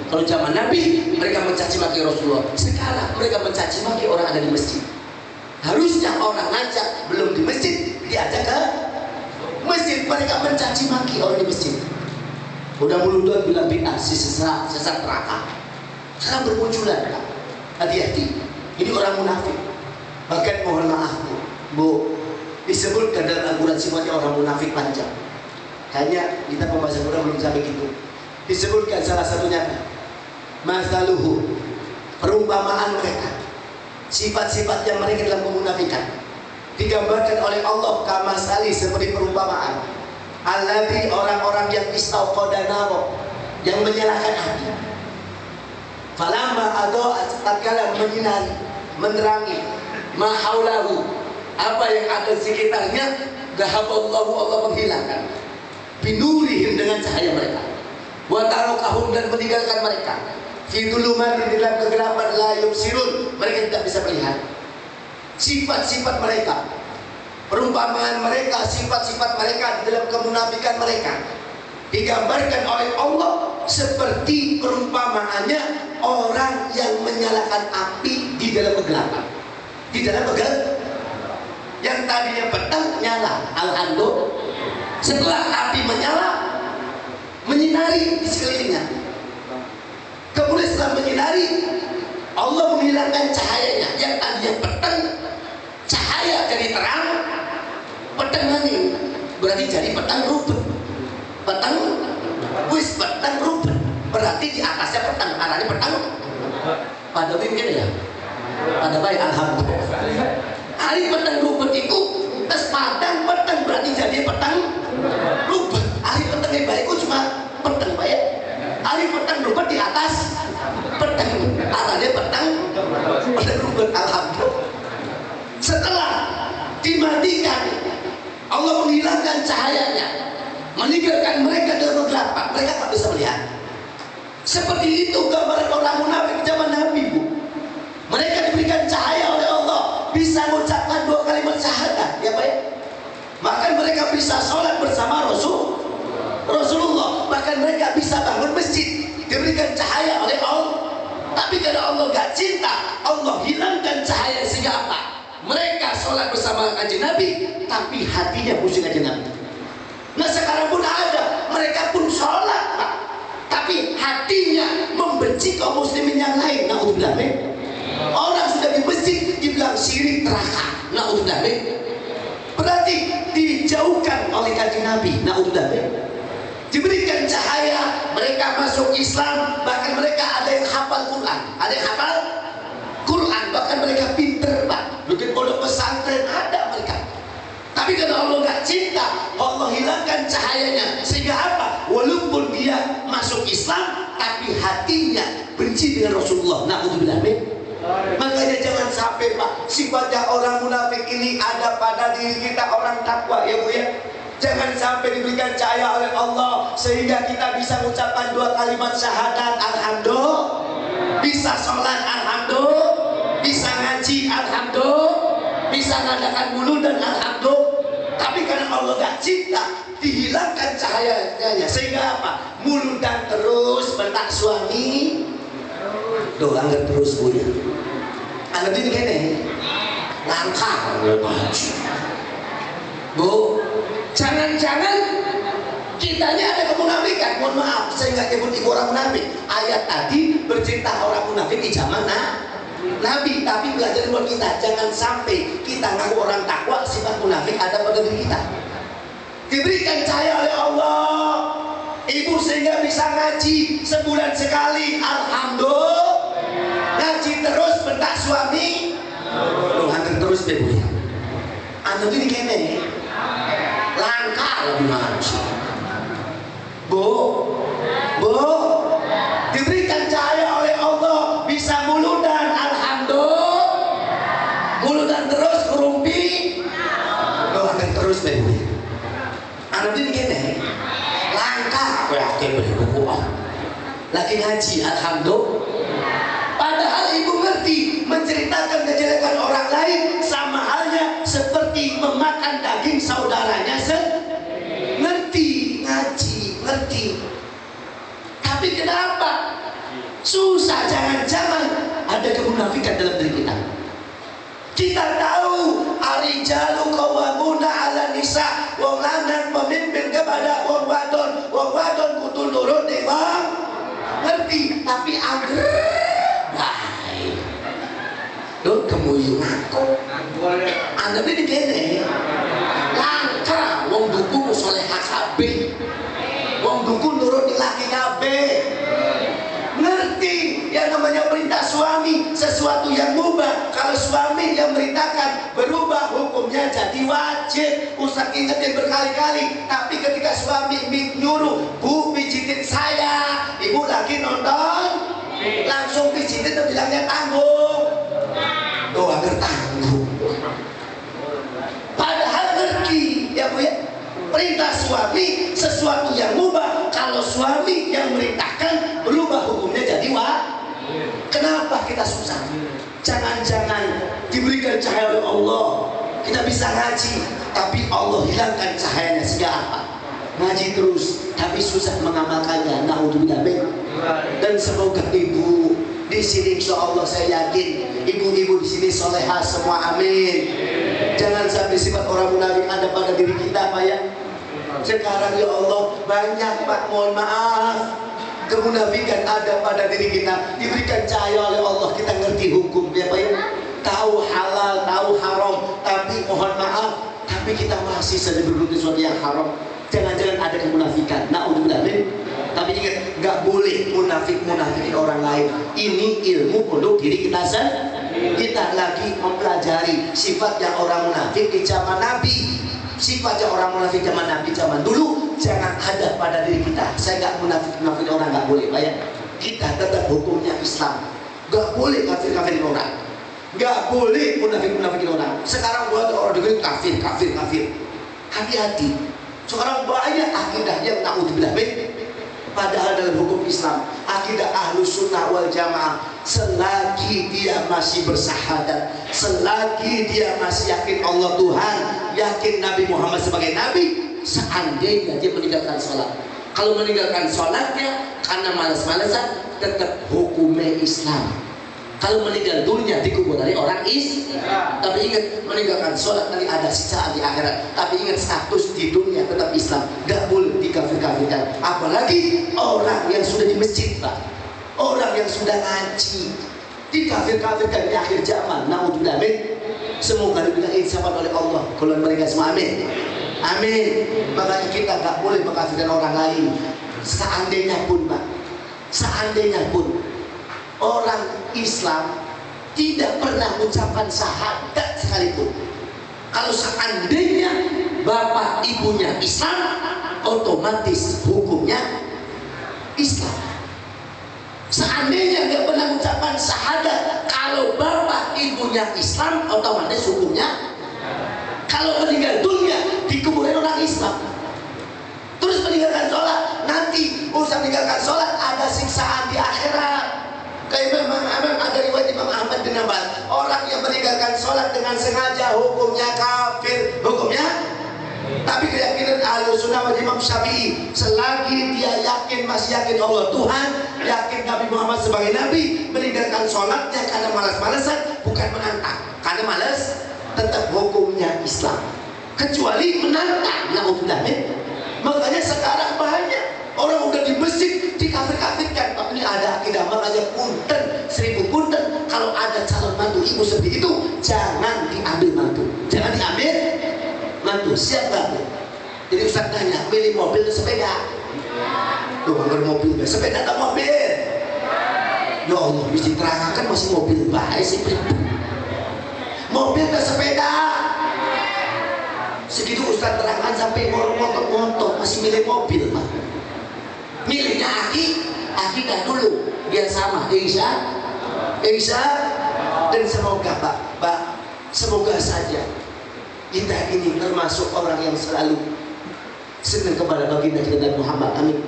Kalau zaman Nabi mereka mencaci maki Rasulullah, sekarang mereka mencaci maki orang ada di masjid. Harusnya orang ngajak belum di masjid, diajak ke masjid, mereka mencaci maki orang di masjid. Udah mulut bilang bid'ah, si sesat neraka. Sekarang bermunculan, Pak. Hati-hati, ini orang munafik. Bahkan mohon maaf, Bu, disebutkan dalam Al-Quran sifatnya orang munafik panjang. Hanya kita pembahasan Quran belum sampai gitu. Disebutkan salah satunya masaluhu, perumpamaan mereka, sifat-sifat yang mereka dalam kemunafikan digambarkan oleh Allah kamasali seperti perumpamaan alladzi, orang-orang yang istauqadanaro, yang menyalakan api. Falamma adha'at, tatkala menyinari, menerangi, mahaulahu, apa yang ada di sekitarnya, dhahaballahu, Allah menghilangkan, binurihim, dengan cahaya mereka, wa tarakahum, dan meninggalkan mereka, Fi dhulumatin, di dalam kegelapan, la yubsirun, mereka tidak bisa melihat. Sifat-sifat mereka, perumpamaan mereka, sifat-sifat mereka di dalam kemunafikan mereka digambarkan oleh Allah seperti perumpamaannya orang yang menyalakan api di dalam kegelapan. Di dalam kegelapan yang tadinya petang nyala, alhamdulillah, setelah api menyala menyinari di sekelilingnya, kemudian setelah menyinari Allah menghilangkan cahayanya. Yang tadinya petang, cahaya jadi terang, petang ini berarti jadi petang rubet, petang petang rubet, berarti di atasnya petang, arahnya petang pada mungkin ya, pada baik, alhamdulillah. Hari petang rubet itu tes padang petang, berarti jadi petang rubet. Hari petang yang baik itu cuma petang baik, hari petang rubet di atas petang, arahnya petang rubet, alhamdulillah. Setelah dimatikan, Allah menghilangkan cahayanya, meninggalkan mereka dalam kegelapan, mereka tak bisa melihat. Seperti itu gambaran orang munafik zaman Nabi, Bu. Mereka diberikan cahaya oleh Allah, bisa mengucapkan 2 kalimat syahadat, ya Pak. Bahkan mereka bisa sholat bersama Rasulullah, bahkan mereka bisa bangun masjid, diberikan cahaya oleh Allah. Tapi karena Allah gak cinta, Allah hilangkan cahaya, sehingga apa? Mereka sholat bersama kanjeng Nabi, tapi hatinya pusing kanjeng Nabi. Nah sekarang pun ada, mereka pun sholat, Pak, tapi hatinya membenci kaum muslimin yang lain. Naudzubillah. Orang sudah di masjid dibilang syirik neraka, naudzubillah. Berarti dijauhkan oleh kanjeng Nabi, naudzubillah. Diberikan cahaya, mereka masuk Islam, bahkan mereka ada yang hafal Quran, ada yang hafal Quran, bahkan mereka pinter, Pak, bikin pondok pesantren ada mereka. Tapi karena Allah gak cinta, Allah hilangkan cahayanya, sehingga apa? Walaupun dia masuk Islam, tapi hatinya benci dengan Rasulullah, naudzubillah. Makanya jangan sampai, Pak, sifatnya orang munafik ini ada pada diri kita orang takwa, ya Bu ya. Jangan sampai diberikan cahaya oleh Allah sehingga kita bisa mengucapkan 2 kalimat syahadat, alhamdulillah, bisa sholat, alhamdulillah, bisa ngaji, alhamdulillah, bisa ngadakan muludan, alhamdulillah. Tapi karena Allah gak cinta, dihilangkan cahayanya, sehingga apa? Muludan terus, bentak suami, doa nggak terus, Bu ya. Anak ini gini, langka, Bu. Jangan-jangan kitanya ada kemunafikan. Mohon maaf, saya nggak nyebut ibu orang munafik. Ayat tadi bercerita orang munafik di zaman Nabi, tapi belajar buat kita, jangan sampai kita ngaku orang takwa, sifat munafik ada pada diri kita. Diberikan cahaya oleh Allah, ibu sehingga bisa ngaji sebulan sekali, alhamdulillah. Ngaji terus, bentak suami, hampir terus deh, Bu. Anak ini kene langka lebih ngaji, Bu, diberikan cahaya oleh Allah, bisa muludan, alhamdulillah, muludan terus, kerumpi, hampir terus deh, Bu. Anak ini kene langka, yakin beri buku lagi ngaji, alhamdulillah. Padahal ibu ngerti, menceritakan kejelekan orang lain sama halnya seperti memakan daging saudaranya ngerti, ngaji, ngerti. Tapi kenapa? Susah, jangan-jangan ada kemunafikan dalam diri kita. Kita tahu arijalu qawwamuna 'ala nisa, wong lanang pemimpin kepada wong wadon kudu nurut ning wong ngerti, tapi angger Dok kemuyung aku. Anda ini gini, langka. Wong duku soleh hakabe, wong duku nurut di laki kabe. Ngerti yang namanya perintah suami sesuatu yang mubah. Kalau suami yang merintahkan berubah, hukumnya jadi wajib. Ustaz ingetin berkali-kali. Tapi ketika suami nyuruh, Bu pijitin saya, ibu lagi nonton, langsung pijitin dan bilangnya tanggung. Doa bertanggung. Padahal ngerti, ya Bu ya, perintah suami sesuatu yang mubah. Kalau suami yang merintahkan berubah, hukumnya jadi Kenapa kita susah? Jangan-jangan diberikan cahaya oleh Allah, kita bisa ngaji, tapi Allah hilangkan cahayanya sehingga apa? Ngaji terus, tapi susah mengamalkannya. Naudzubillah. Dan semoga ibu di sini, insya Allah saya yakin ibu-ibu di sini solehah semua, amin. Jangan sampai sifat orang munafik ada pada diri kita, Pak ya. Sekarang ya Allah banyak, Pak, mohon maaf, kemunafikan ada pada diri kita. Diberikan cahaya oleh Allah, kita ngerti hukum ya Pak ya, tahu halal, tahu haram, tapi mohon maaf, tapi kita masih saja berbuat sesuatu yang haram. Jangan-jangan ada kemunafikan. Naudzubillah. Tapi ingat, nggak boleh munafikin orang lain. Ini ilmu untuk diri kita sendiri. Kita lagi mempelajari sifatnya orang munafik di zaman Nabi. Sifatnya orang munafik zaman Nabi zaman dulu jangan ada pada diri kita. Saya nggak munafik orang, nggak boleh, Pak ya. Kita tetap hukumnya Islam. Nggak boleh kafir-kafirin orang. Nggak boleh munafikin orang. Sekarang buat orang dengerin kafir. Hati-hati. Sekarang banyak akidah yang naudzubillah. Padahal dalam hukum Islam, akidah Ahlus Sunnah wal Jamaah, selagi dia masih bersahadat, selagi dia masih yakin Allah Tuhan, yakin Nabi Muhammad sebagai Nabi, seandainya dia meninggalkan sholat, kalau meninggalkan sholatnya karena malas-malasan, tetap hukumnya Islam. Kalau meninggal dunia dikubur dari orang Islam. Tapi ingat, meninggalkan sholat nanti ada siksaan di akhirat. Tapi ingat, status di dunia tetap Islam. Gak boleh dikafir-kafirkan. Apalagi orang yang sudah di masjid, Pak, orang yang sudah ngaji, dikafir-kafirkan di akhir zaman. Naudzubillah. Semoga dibilang insafat oleh Allah. Kalau mereka semua, amin. Amin. Makanya kita gak boleh mengkafirkan orang lain. Seandainya pun, Pak, seandainya pun orang Islam tidak pernah mengucapkan syahadat sekalipun, kalau seandainya bapak ibunya Islam, otomatis hukumnya Islam. Seandainya dia pernah mengucapkan syahadat, kalau bapak ibunya Islam, otomatis hukumnya. Kalau meninggal dunia dikuburin orang Islam, terus meninggalkan sholat, nanti usah meninggalkan sholat ada siksaan di akhirat. Kayak Imam ada riwayat Imam Ahmad bin Hanbal, orang yang meninggalkan sholat dengan sengaja hukumnya kafir, hukumnya. Tapi keyakinan Ahlus Sunnah wal Imam Syafi'i, selagi dia yakin, masih yakin Allah Tuhan, yakin Nabi Muhammad sebagai Nabi, meninggalkan sholatnya karena malas-malasan, bukan menantang, karena malas, tetap hukumnya Islam. Kecuali menantang, naudzubillah. Makanya sekarang banyak orang udah di masjid dikafir-kafirkan. Pak, ini ada akidah, makanya punten, 1000 punten, kalau ada calon mantu ibu seperti itu, jangan diambil mantu, jangan diambil mantu. Siapa? Jadi Ustaz tanya, pilih mobil atau sepeda? Tuh, kalau mobil, sepeda atau mobil? Ya Allah, mesti terangkan masih mobil baik sih. Mobil atau sepeda? Segitu Ustaz terangkan sampai ngotot-ngotot masih milih mobil, Pak. Milihnya akidah dulu biar sama, insya dan semoga Pak, semoga saja kita ini termasuk orang yang selalu senang kepada baginda kita Nabi Muhammad, amin.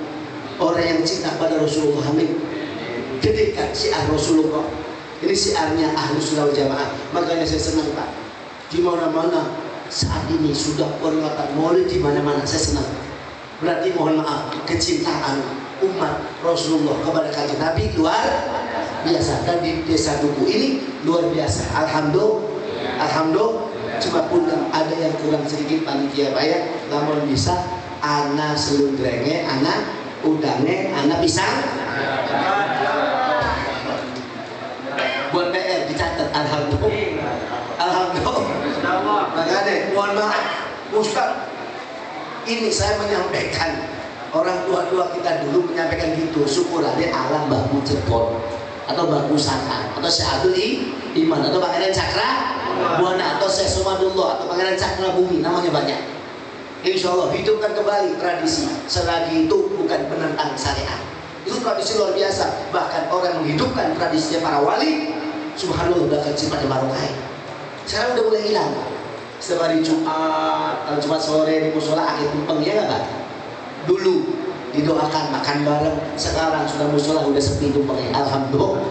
Orang yang cinta pada Rasulullah, amin. Ketika syiar Rasulullah ini syiarnya Ahlus Sunnah wal Jamaah, makanya saya senang, Pak. Di mana-mana saat ini sudah peringatan Maulid di mana-mana, saya senang. Berarti mohon maaf, kecintaan umat Rasulullah kepada kanjeng Nabi luar biasa. Dan di desa Duku ini luar biasa. Alhamdulillah. Cuma pun ada yang kurang sedikit panitia, Pak ya. Namun bisa ana selundrenge, ana udange, ana pisang. Buat PR dicatat. Alhamdulillah. Makanya mohon maaf, Ustaz, ini saya menyampaikan, orang tua-tua kita dulu menyampaikan gitu, syukurannya alam baku cepot atau baku saka atau Syahadul Iman atau Pangeran Cakra Buana atau Syekh Somadullah atau Pangeran Cakra Bumi, namanya banyak. Insya Allah hidupkan kembali tradisi, selagi itu bukan penentang syariat. Itu tradisi luar biasa. Bahkan orang menghidupkan tradisinya para wali, subhanallah, udah cepatnya barokah. Sekarang udah mulai hilang. Setiap hari Jumat, kalau Jumat sore di musola akhir tumpeng, ya nggak Pak? Dulu didoakan makan bareng, sekarang sudah musola udah sepi tumpengnya. Alhamdulillah.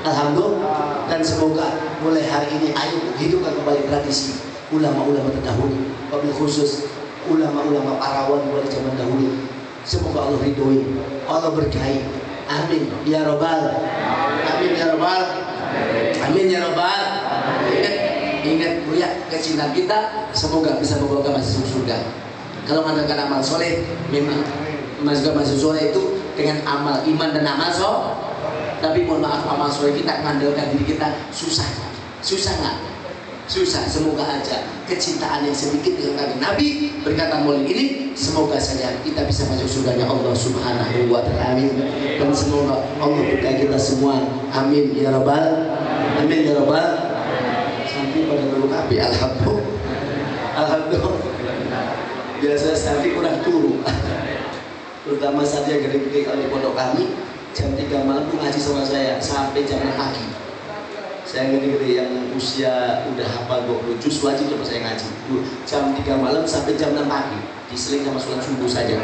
Alhamdulillah. Dan semoga mulai hari ini ayo hidupkan kembali tradisi ulama-ulama terdahulu, wabil khusus ulama-ulama parawan pada zaman dahulu. Semoga Allah ridhoi, Allah berkahi. Amin ya robbal, amin ya robbal, amin ya robbal. Ingat ya, kecintaan kita semoga bisa membawa masuk surga. Kalau mengadakan amal soleh, memang masuk soleh itu dengan amal iman dan amal soleh. Tapi mohon maaf, amal soleh kita mengandalkan diri kita susah nggak? Susah. Semoga aja kecintaan yang sedikit dengan Nabi berkata maulid ini, semoga saja kita bisa masuk surganya Allah Subhanahu wa Ta'ala. Amin. Dan semoga Allah berkahi kita semua. Amin ya rabbal, amin ya rabbal. Sampai pada dulu Nabi, alhamdulillah. Alhamdulillah. Biasa sampai kurang turu. Terutama saat yang gede-gede kalau di pondok kami, jam 3 malam tuh ngaji sama saya sampai jam 6 pagi. Saya gede-gede yang usia udah hafal 20 juz wajib sama saya ngaji. Jam 3 malam sampai jam 6 pagi. Diseling sama sholat subuh saja.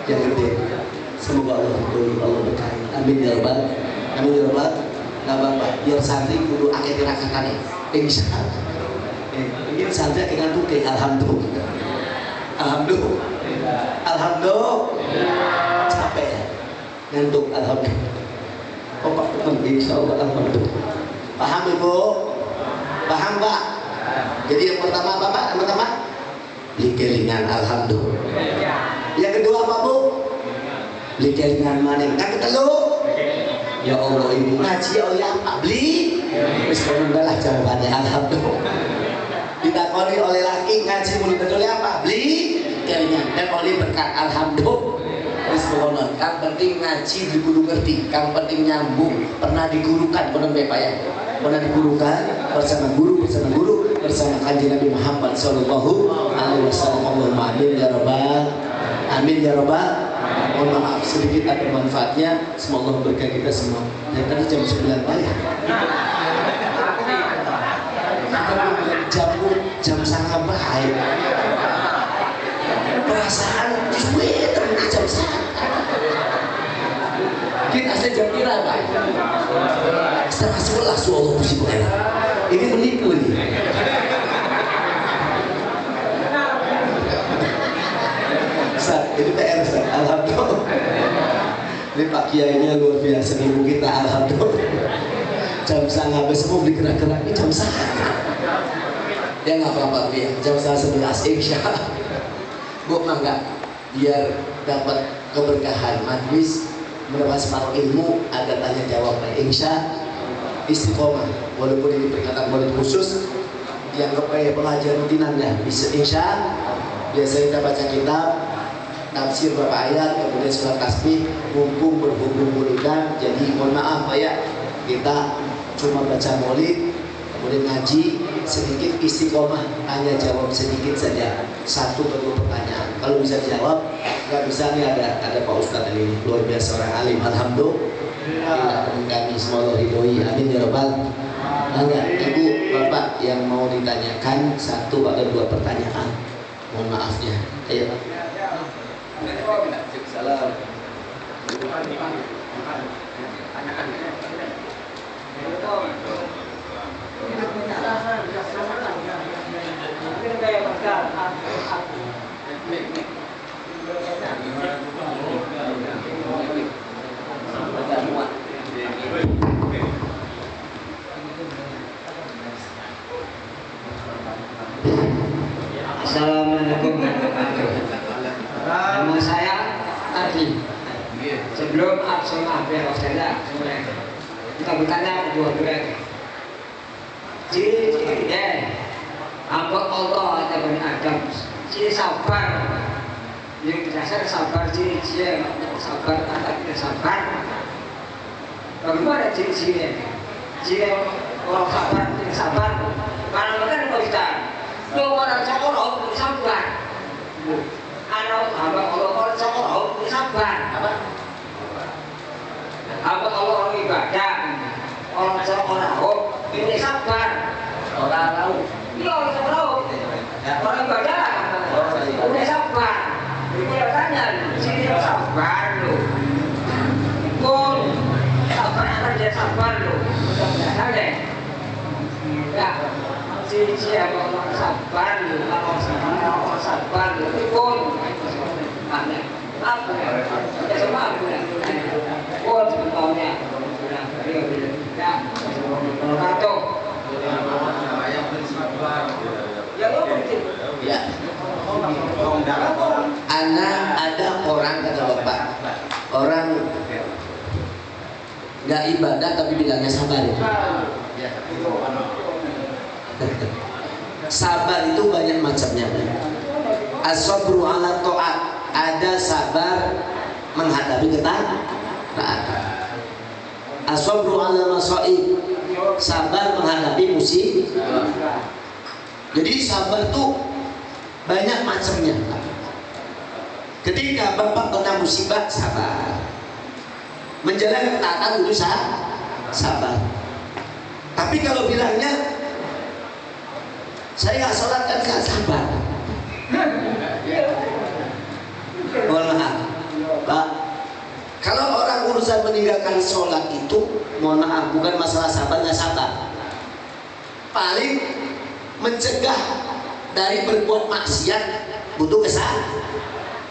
Yang gede. Semoga Allah berkahi. Amin ya rabbal. Amin ya rabbal. Nggak apa-apa. Biar santri kudu akeh tirakan insya Allah. Ini santri akan ngantuk ke alhamdulillah. Alhamdulillah. Alhamdulillah. Capek ya. Ngantuk alhamdulillah. Oh Pak teman insya Allah alhamdulillah. Paham Ibu? Paham Pak? Jadi yang pertama apa Pak? Yang pertama beli kelingan alhamdulillah. Yang kedua apa Bu? Beli kelingan maning. Yang kedua ya Allah Ibu ngaji oleh apa? Beli? Bismillah jawabannya alhamdulillah. Ditakoni oleh laki ngaji mulut oleh apa? Beli? Kelingan. Dan oleh berkat alhamdulillah. Bismillah. Yang penting ngaji di guru ngerti. Yang penting nyambung. Pernah digurukan benar Pak ya? Pernah digurukan bersama guru bersama kanjeng Nabi Muhammad sallallahu alaihi wasallam. Allahumma amin ya rabbal, amin ya rabbal. Mohon maaf sedikit ada manfaatnya. Semoga Allah berkahi kita semua. Dan tadi jam 9 pagi. Jam sangat baik. Perasaan cuy terus jam sangat. Kita asli jam kira Pak. Setengah 11 Allah pusing enak. Ini menipu ini. Ini PR Ustaz. Alhamdulillah. Ini Pak Kiainya luar biasa ibu kita alhamdulillah. Jam setengah habis semua bergerak-gerak ini jam setengah. Ya nggak apa-apa ya. Jam setengah 11 insya Allah. Bu mangga biar dapat keberkahan majlis, mendapat separuh ilmu, ada tanya jawab insya istiqomah. Walaupun ini perkataan murid khusus yang kepada pengajian rutinannya bisa insya. Biasa kita baca kitab tafsir beberapa ayat, kemudian surat tasbih, mumpung berhubung bulan. Jadi mohon maaf Pak ya, kita cuma baca maulid, kemudian ngaji sedikit istiqomah, tanya jawab sedikit saja, 1 atau 2 pertanyaan. Kalau bisa jawab, nggak bisa nih ada Pak Ustadz ini luar biasa orang alim. Alhamdulillah. Kami semoga ridhoi. Amin ya rabbal. Hanya Ibu Bapak yang mau ditanyakan 1 atau 2 pertanyaan, mohon maafnya. Ayo Pak. Salam. Assalamualaikum warahmatullahi wabarakatuh. Nama saya Adi. Sebelum absen akhir saya kita bertanya kedua-dua. Ciri-cirinya apa Allah atau Bani Adam? Ciri sabar. Yang dasar sabar ciri-cirinya sabar atau tidak sabar. Bagaimana ciri-cirinya? Ciri orang sabar tidak sabar. Karena mereka tidak bisa. Kalau orang sabar sabar. Anak hamba Allah orang sabar sabar. Hamba Allah orang ibadah. Orang ini sabar. Orang tahu. Iya orang tahu. Orang ibadah. Udah sabar. Ini tanya sini sabar lo. Sabar aja sabar lo. siapa orang sabar, orang sabar itu pun aneh. Apa ya? Ya sama aku ya. Oh sebetulnya kalau kata ya lo penting. Ya. Anak ada orang kata bapak, orang nggak ibadah tapi bilangnya sabar itu. Sabar itu banyak macamnya. As-sabru ala ta'at, ada sabar menghadapi ketaatan. As-sabru ala masaib, sabar menghadapi musibah. Jadi sabar tuh banyak macamnya. Ketika bapak kena musibah, sabar. Menjalankan ketaatan itu sabar. Tapi kalau bilangnya saya nggak sholat kan nggak sabar. Mohon maaf, Pak. Kalau orang urusan meninggalkan sholat itu, mohon maaf, bukan masalah sabar nggak sabar. Paling mencegah dari berbuat maksiat butuh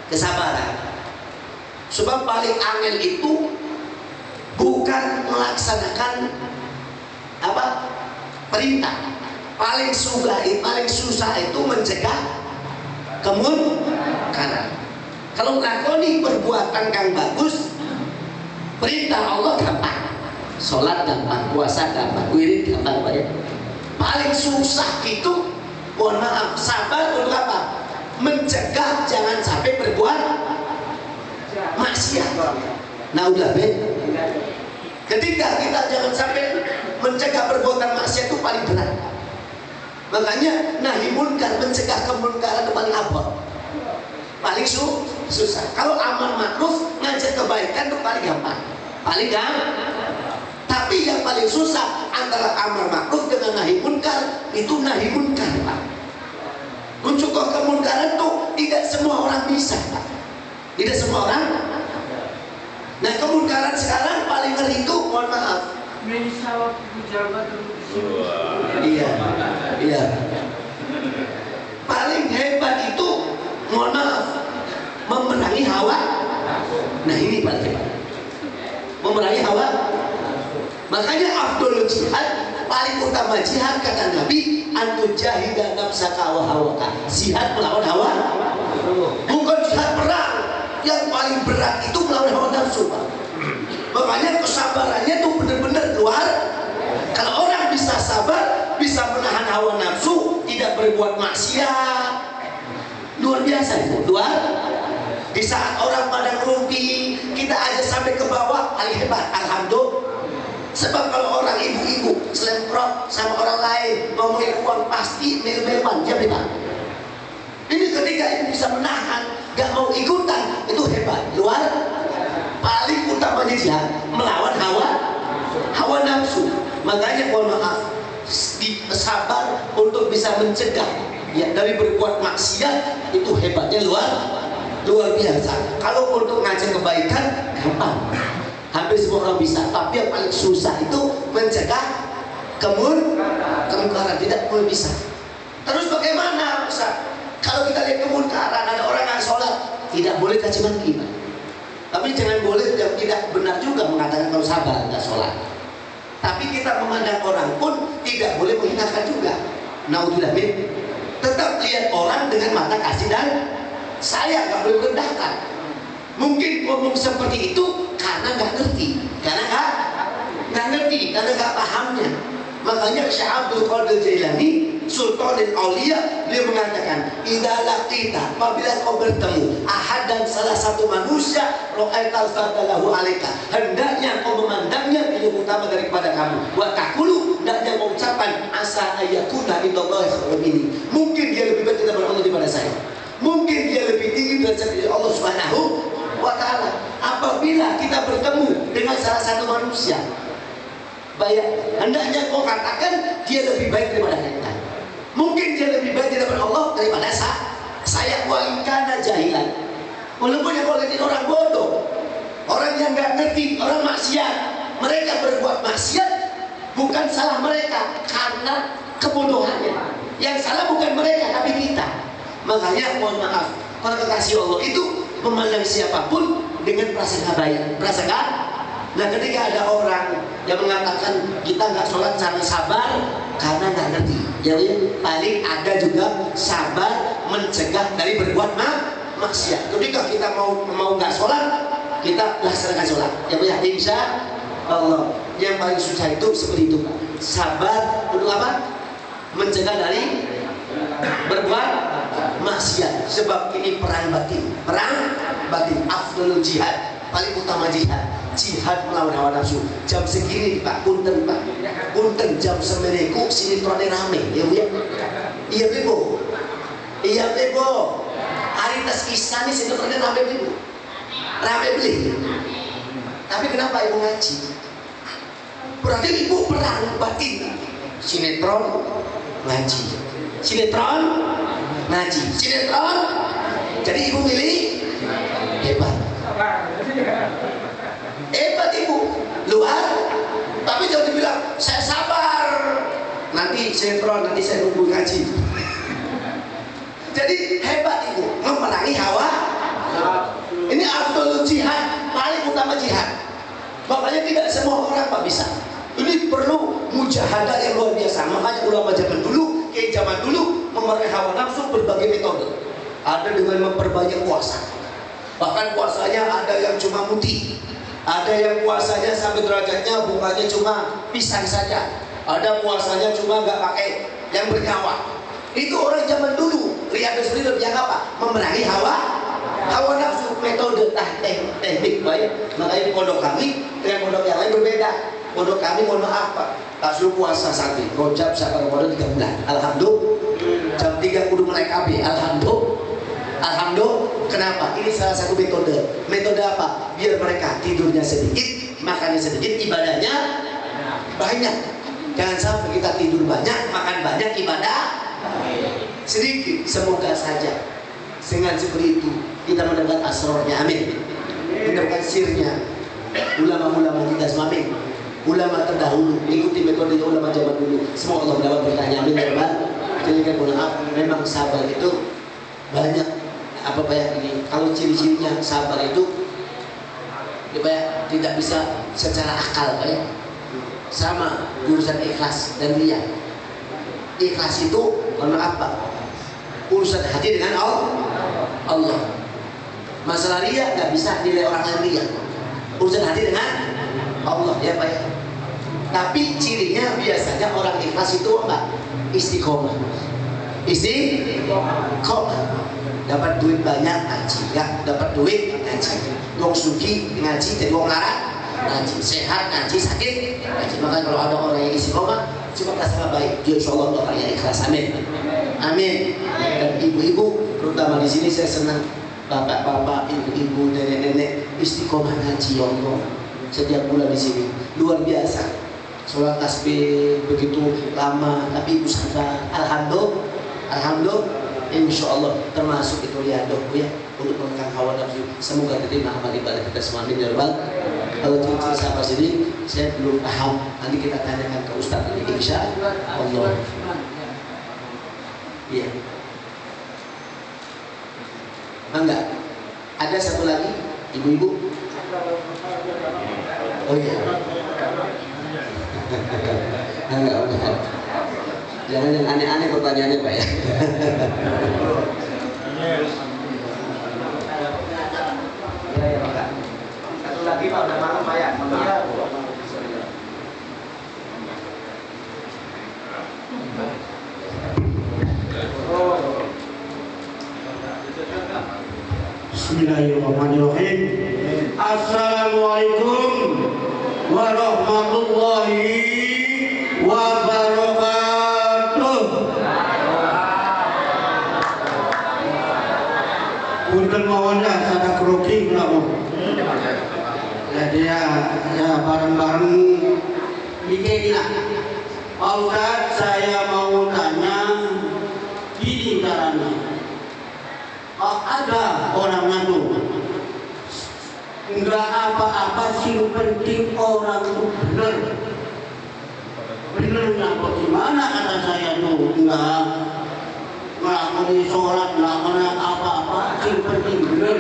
kesabaran. Sebab paling angel itu bukan melaksanakan perintah. Paling susah itu mencegah kemungkaran. Kalau ngelakoni perbuatan yang bagus, perintah Allah gampang, sholat gampang, puasa gampang, wirid gampang, ya. Paling susah itu, mohon maaf, sabar untuk apa? Mencegah jangan sampai berbuat maksiat. Nah udah ketika kita jangan sampai mencegah perbuatan maksiat itu paling berat. Makanya nahi munkar, mencegah kemunkaran itu paling abot, paling susah. Kalau amar ma'ruf, ngajak kebaikan itu paling gampang, Tapi yang paling susah antara amar ma'ruf dengan nahi munkar itu nahi munkar, Pak. Mencegah kemunkaran itu tidak semua orang bisa, Pak. Tidak semua orang. Nah kemunkaran sekarang paling ngeri itu, mohon maaf, iya. Paling hebat itu, mohon maaf, memerangi hawa. Nah ini paling hebat, memerangi hawa. Makanya afdolul jihad, paling utama jihad kata Nabi, antu jahidah nafsaka wa hawaka. Jihad melawan hawa, bukan jihad perang. Yang paling berat itu melawan hawa nafsu, Pak. Makanya kesabarannya tuh benar-benar luar. Kalau orang bisa sabar, bisa menahan hawa nafsu, tidak berbuat maksiat, luar biasa itu. Di saat orang pada ngerumpi, kita aja sampai ke bawah, paling hebat, alhamdulillah. Sebab kalau orang ibu-ibu selemprot sama orang lain ngomongin uang pasti mil-milan, ya Pak. Ini ketika ibu bisa menahan, gak mau ikutan, itu hebat, luar. Paling utamanya jihad melawan hawa nafsu. Makanya mohon maaf, sabar untuk bisa mencegah ya dari berbuat maksiat itu hebatnya luar biasa. Kalau untuk ngajak kebaikan gampang, hampir semua orang bisa. Tapi yang paling susah itu mencegah kemungkaran, tidak boleh bisa. Terus bagaimana Ustaz? Kalau kita lihat kemungkaran, ada orang yang sholat, tidak boleh caci maki, Pak. Tapi jangan boleh, tidak benar juga mengatakan kalau sabar nggak sholat. Tapi kita memandang orang pun tidak boleh menghinakan juga. Naudzubillah, tetap lihat orang dengan mata kasih dan sayang, nggak boleh merendahkan. Mungkin ngomong seperti itu karena nggak ngerti, karena nggak pahamnya. Makanya Syekh Abdul Qadir Jailani, Sultanul Aulia, dia mengatakan, idza laqita, apabila kau bertemu ahad dan salah satu manusia, ra'aital fadalahu alaika, hendaknya kau memandangnya lebih utama daripada kamu. Wa taqulu, hendaknya kau ucapkan asa ayakuna indallahi khairun minni. Mungkin dia lebih baik daripada Allah daripada saya. Mungkin dia lebih tinggi derajat dari Allah Subhanahu wa taala. Apabila kita bertemu dengan salah satu manusia, baik, hendaknya kau katakan dia lebih baik daripada kita. Mungkin dia lebih baik daripada Allah daripada saya. Wa'ingkana jahilan, walaupun yang kau lihat orang bodoh, orang yang nggak ngerti, orang maksiat, mereka berbuat maksiat bukan salah mereka karena kebodohannya. Yang salah bukan mereka tapi kita. Makanya mohon maaf, para kekasih Allah itu memandang siapapun dengan prasangka baik. Prasangka. Nah ketika ada orang yang mengatakan kita nggak sholat karena sabar, karena nggak ngerti. Ya, paling ada juga sabar mencegah dari berbuat maksiat. Ketika kita mau nggak sholat, kita laksanakan sholat. Ya, insya Allah. Yang paling susah itu seperti itu, Pak. Sabar untuk apa? Mencegah dari berbuat maksiat. Sebab ini perang batin. Perang batin. Afdalul jihad. Paling utama jihad. Jihad melawan hawa nafsu. Jam segini Pak, punten Pak, punten jam semeriku sinetronnya rame, ya Bu ya. Iya Bu, iya Bu. Hari tes kisah nih sinetronnya rame Bu, rame beli. Tapi kenapa Ibu ngaji? Berarti Ibu perang batin. Sinetron ngaji, sinetron ngaji, sinetron. Jadi Ibu milih hebat. Hebat Ibu, luar. Tapi jangan dibilang saya sabar, nanti sinetron, nanti saya nunggu ngaji. Jadi hebat Ibu, memerangi hawa. Ini afdalul jihad, paling utama jihad. Makanya tidak semua orang Pak bisa. Ini perlu mujahadah yang luar biasa. Makanya ulama zaman dulu, kayak zaman dulu, memerangi hawa nafsu berbagai metode. Ada dengan memperbanyak puasa. Bahkan puasanya ada yang cuma mutih, ada yang puasanya sampai derajatnya bukannya cuma pisang saja, ada puasanya cuma nggak pakai yang bernyawa. Itu orang zaman dulu. Riyadhus Shalihin yang apa? Memerangi hawa nafsu, metode teknik baik. Makanya di pondok kami dengan pondok yang lain berbeda. Pondok kami mohon maaf Pak, kasih puasa satu Rojab sampai Ramadan 3 bulan. Alhamdulillah. Jam 3 kudu mulai KB. Alhamdulillah. Alhamdulillah. Kenapa? Ini salah satu metode. Metode apa? Biar mereka tidurnya sedikit, makannya sedikit, ibadahnya banyak. Jangan sampai kita tidur banyak, makan banyak, ibadah sedikit. Semoga saja dengan seperti itu kita mendapat asrornya, amin. Mendapat sirnya ulama-ulama kita semua, amin. Ulama terdahulu, ikuti metode ulama zaman dulu. Semoga Allah mendapat bertanya, amin. Jadi kan maaf, memang sabar itu banyak. Apa ya ini? Kalau ciri-cirinya sabar itu apa ya, tidak bisa secara akal Pak ya. Sama urusan ikhlas dan riya. Ikhlas itu karena apa? Urusan hati dengan Allah. Masalah riya nggak bisa nilai orang lain riya. Urusan hati dengan Allah ya Pak ya. Tapi cirinya biasanya orang ikhlas itu apa? Istiqomah. Istiqomah. Dapat duit banyak ngaji, nggak dapat duit ngaji. Wong sugi ngaji, jadi wong larat ngaji, sehat ngaji, sakit ngaji. Maka kalau ada orang yang istiqomah, cuma prasangka baik, dia insya Allah orang yang ikhlas, amin, amin. Dan ibu-ibu, terutama di sini saya senang, bapak-bapak, ibu-ibu, nenek-nenek istiqomah ngaji, ya Allah. Setiap bulan di sini luar biasa. Sholat tasbih begitu lama, tapi ibu sabar. Alhamdulillah. Insya Allah termasuk itu riyadhah ya, untuk menekan hawa nafsu. Semoga diterima amal ibadah kita semua, amin ya rabbal. Kalau cerita sampai sini saya belum paham, nanti kita tanyakan ke Ustaz ini insya Allah. Iya. Enggak. Ada satu lagi, ibu-ibu. Oh iya. Enggak. Jangan yang aneh-aneh pertanyaannya Pak ya. Ya Pak. Satu lagi Pak, udah malam Pak ya. Bismillahirrahmanirrahim. Assalamualaikum warahmatullahi wabarakatuh. Punten mawon sada kroki kula. Jadi ya bareng-bareng iki lah. Pak Ustaz, saya mau tanya gini caranya. Ada orang ngadu enggak apa-apa sih, penting orang itu benar. bener nggak bagaimana kata saya tuh enggak melakukan sholat nggak melakukan apa-apa yang penting bener.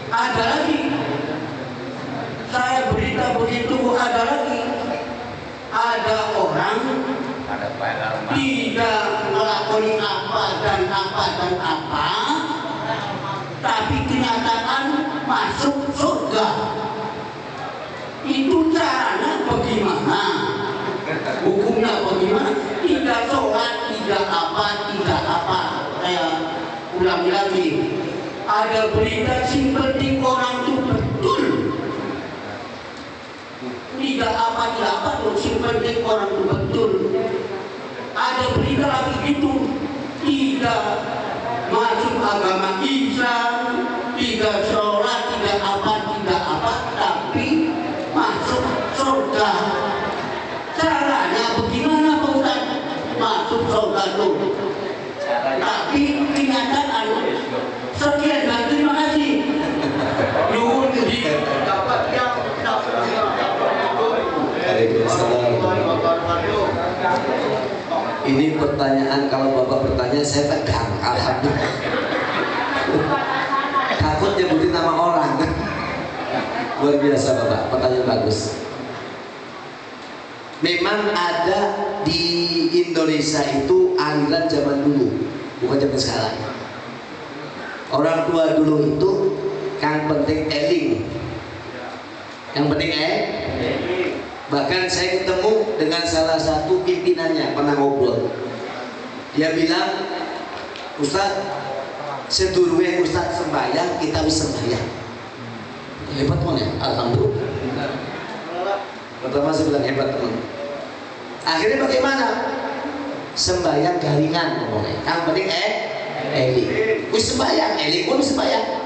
Ada lagi saya berita begitu, ada lagi ada orang tidak melakukan apa dan apa dan apa, tapi kenyataan masuk surga. Itu caranya bagaimana? Hukumnya bagaimana? Tidak sholat, tidak apa. Saya ulangi lagi. Ada berita sing penting orang itu betul. Tidak apa tuh sing penting orang itu betul. Ada berita lagi gitu. Tidak masuk agama Islam, tidak sholat, tidak apa, tapi masuk surga. Caranya bagaimana Pak Ustaz? Masuk surga tuh. Tapi kenyataan sekian dan terima kasih. Nuhun di dapat yang Ini pertanyaan, kalau Bapak bertanya saya tegang, alhamdulillah. Takut nyebutin nama orang. Luar biasa Bapak, pertanyaan bagus. Memang ada di Indonesia itu aliran zaman dulu, bukan zaman sekarang. Orang tua dulu itu yang penting eling, yang penting Bahkan saya ketemu dengan salah satu pimpinannya, pernah ngobrol. Dia bilang, Ustaz, sedurunge Ustaz sembahyang, kita wis sembahyang. Hebat teman ya, alhamdulillah. Pertama saya bilang hebat teman. Akhirnya bagaimana? Sembahyang garingan ngomongnya. Yang penting eli. Wis sembahyang, eli pun sembahyang.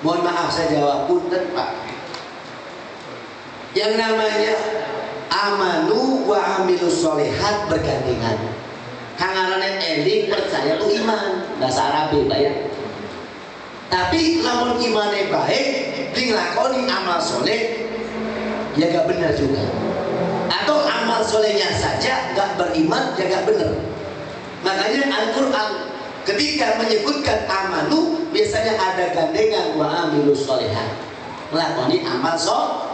Mohon maaf saya jawab punten Pak. Yang namanya amanu wa amilus solihat bergandengan. Kangarane eling percaya itu iman, bahasa Arab ya. Tapi lamun imane baik, dilakoni amal soleh, ya gak benar juga. Atau amal solehnya saja gak beriman, ya gak benar. Makanya Al-Quran ketika menyebutkan amanu, biasanya ada gandengan wa amilus solihat, melakoni amal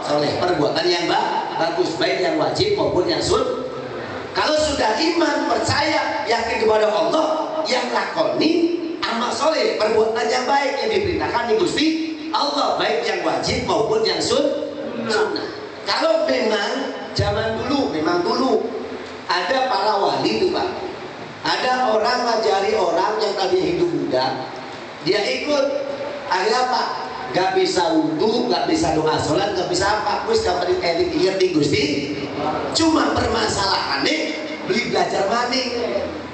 soleh, perbuatan yang bagus, baik yang wajib maupun yang sunnah. Kalau sudah iman, percaya, yakin kepada Allah, yang lakoni amal soleh, perbuatan yang baik yang diperintahkan di Gusti Allah, baik yang wajib maupun yang sunnah. Kalau memang zaman dulu, memang dulu ada para wali itu Pak, ada orang ngajari orang yang tadi hidup muda, dia ikut, akhirnya Pak gak bisa wudhu, gak bisa doa sholat, gak bisa apa, wis gak pernah eling inget di Gusti. Cuma permasalahannya beli belajar maning,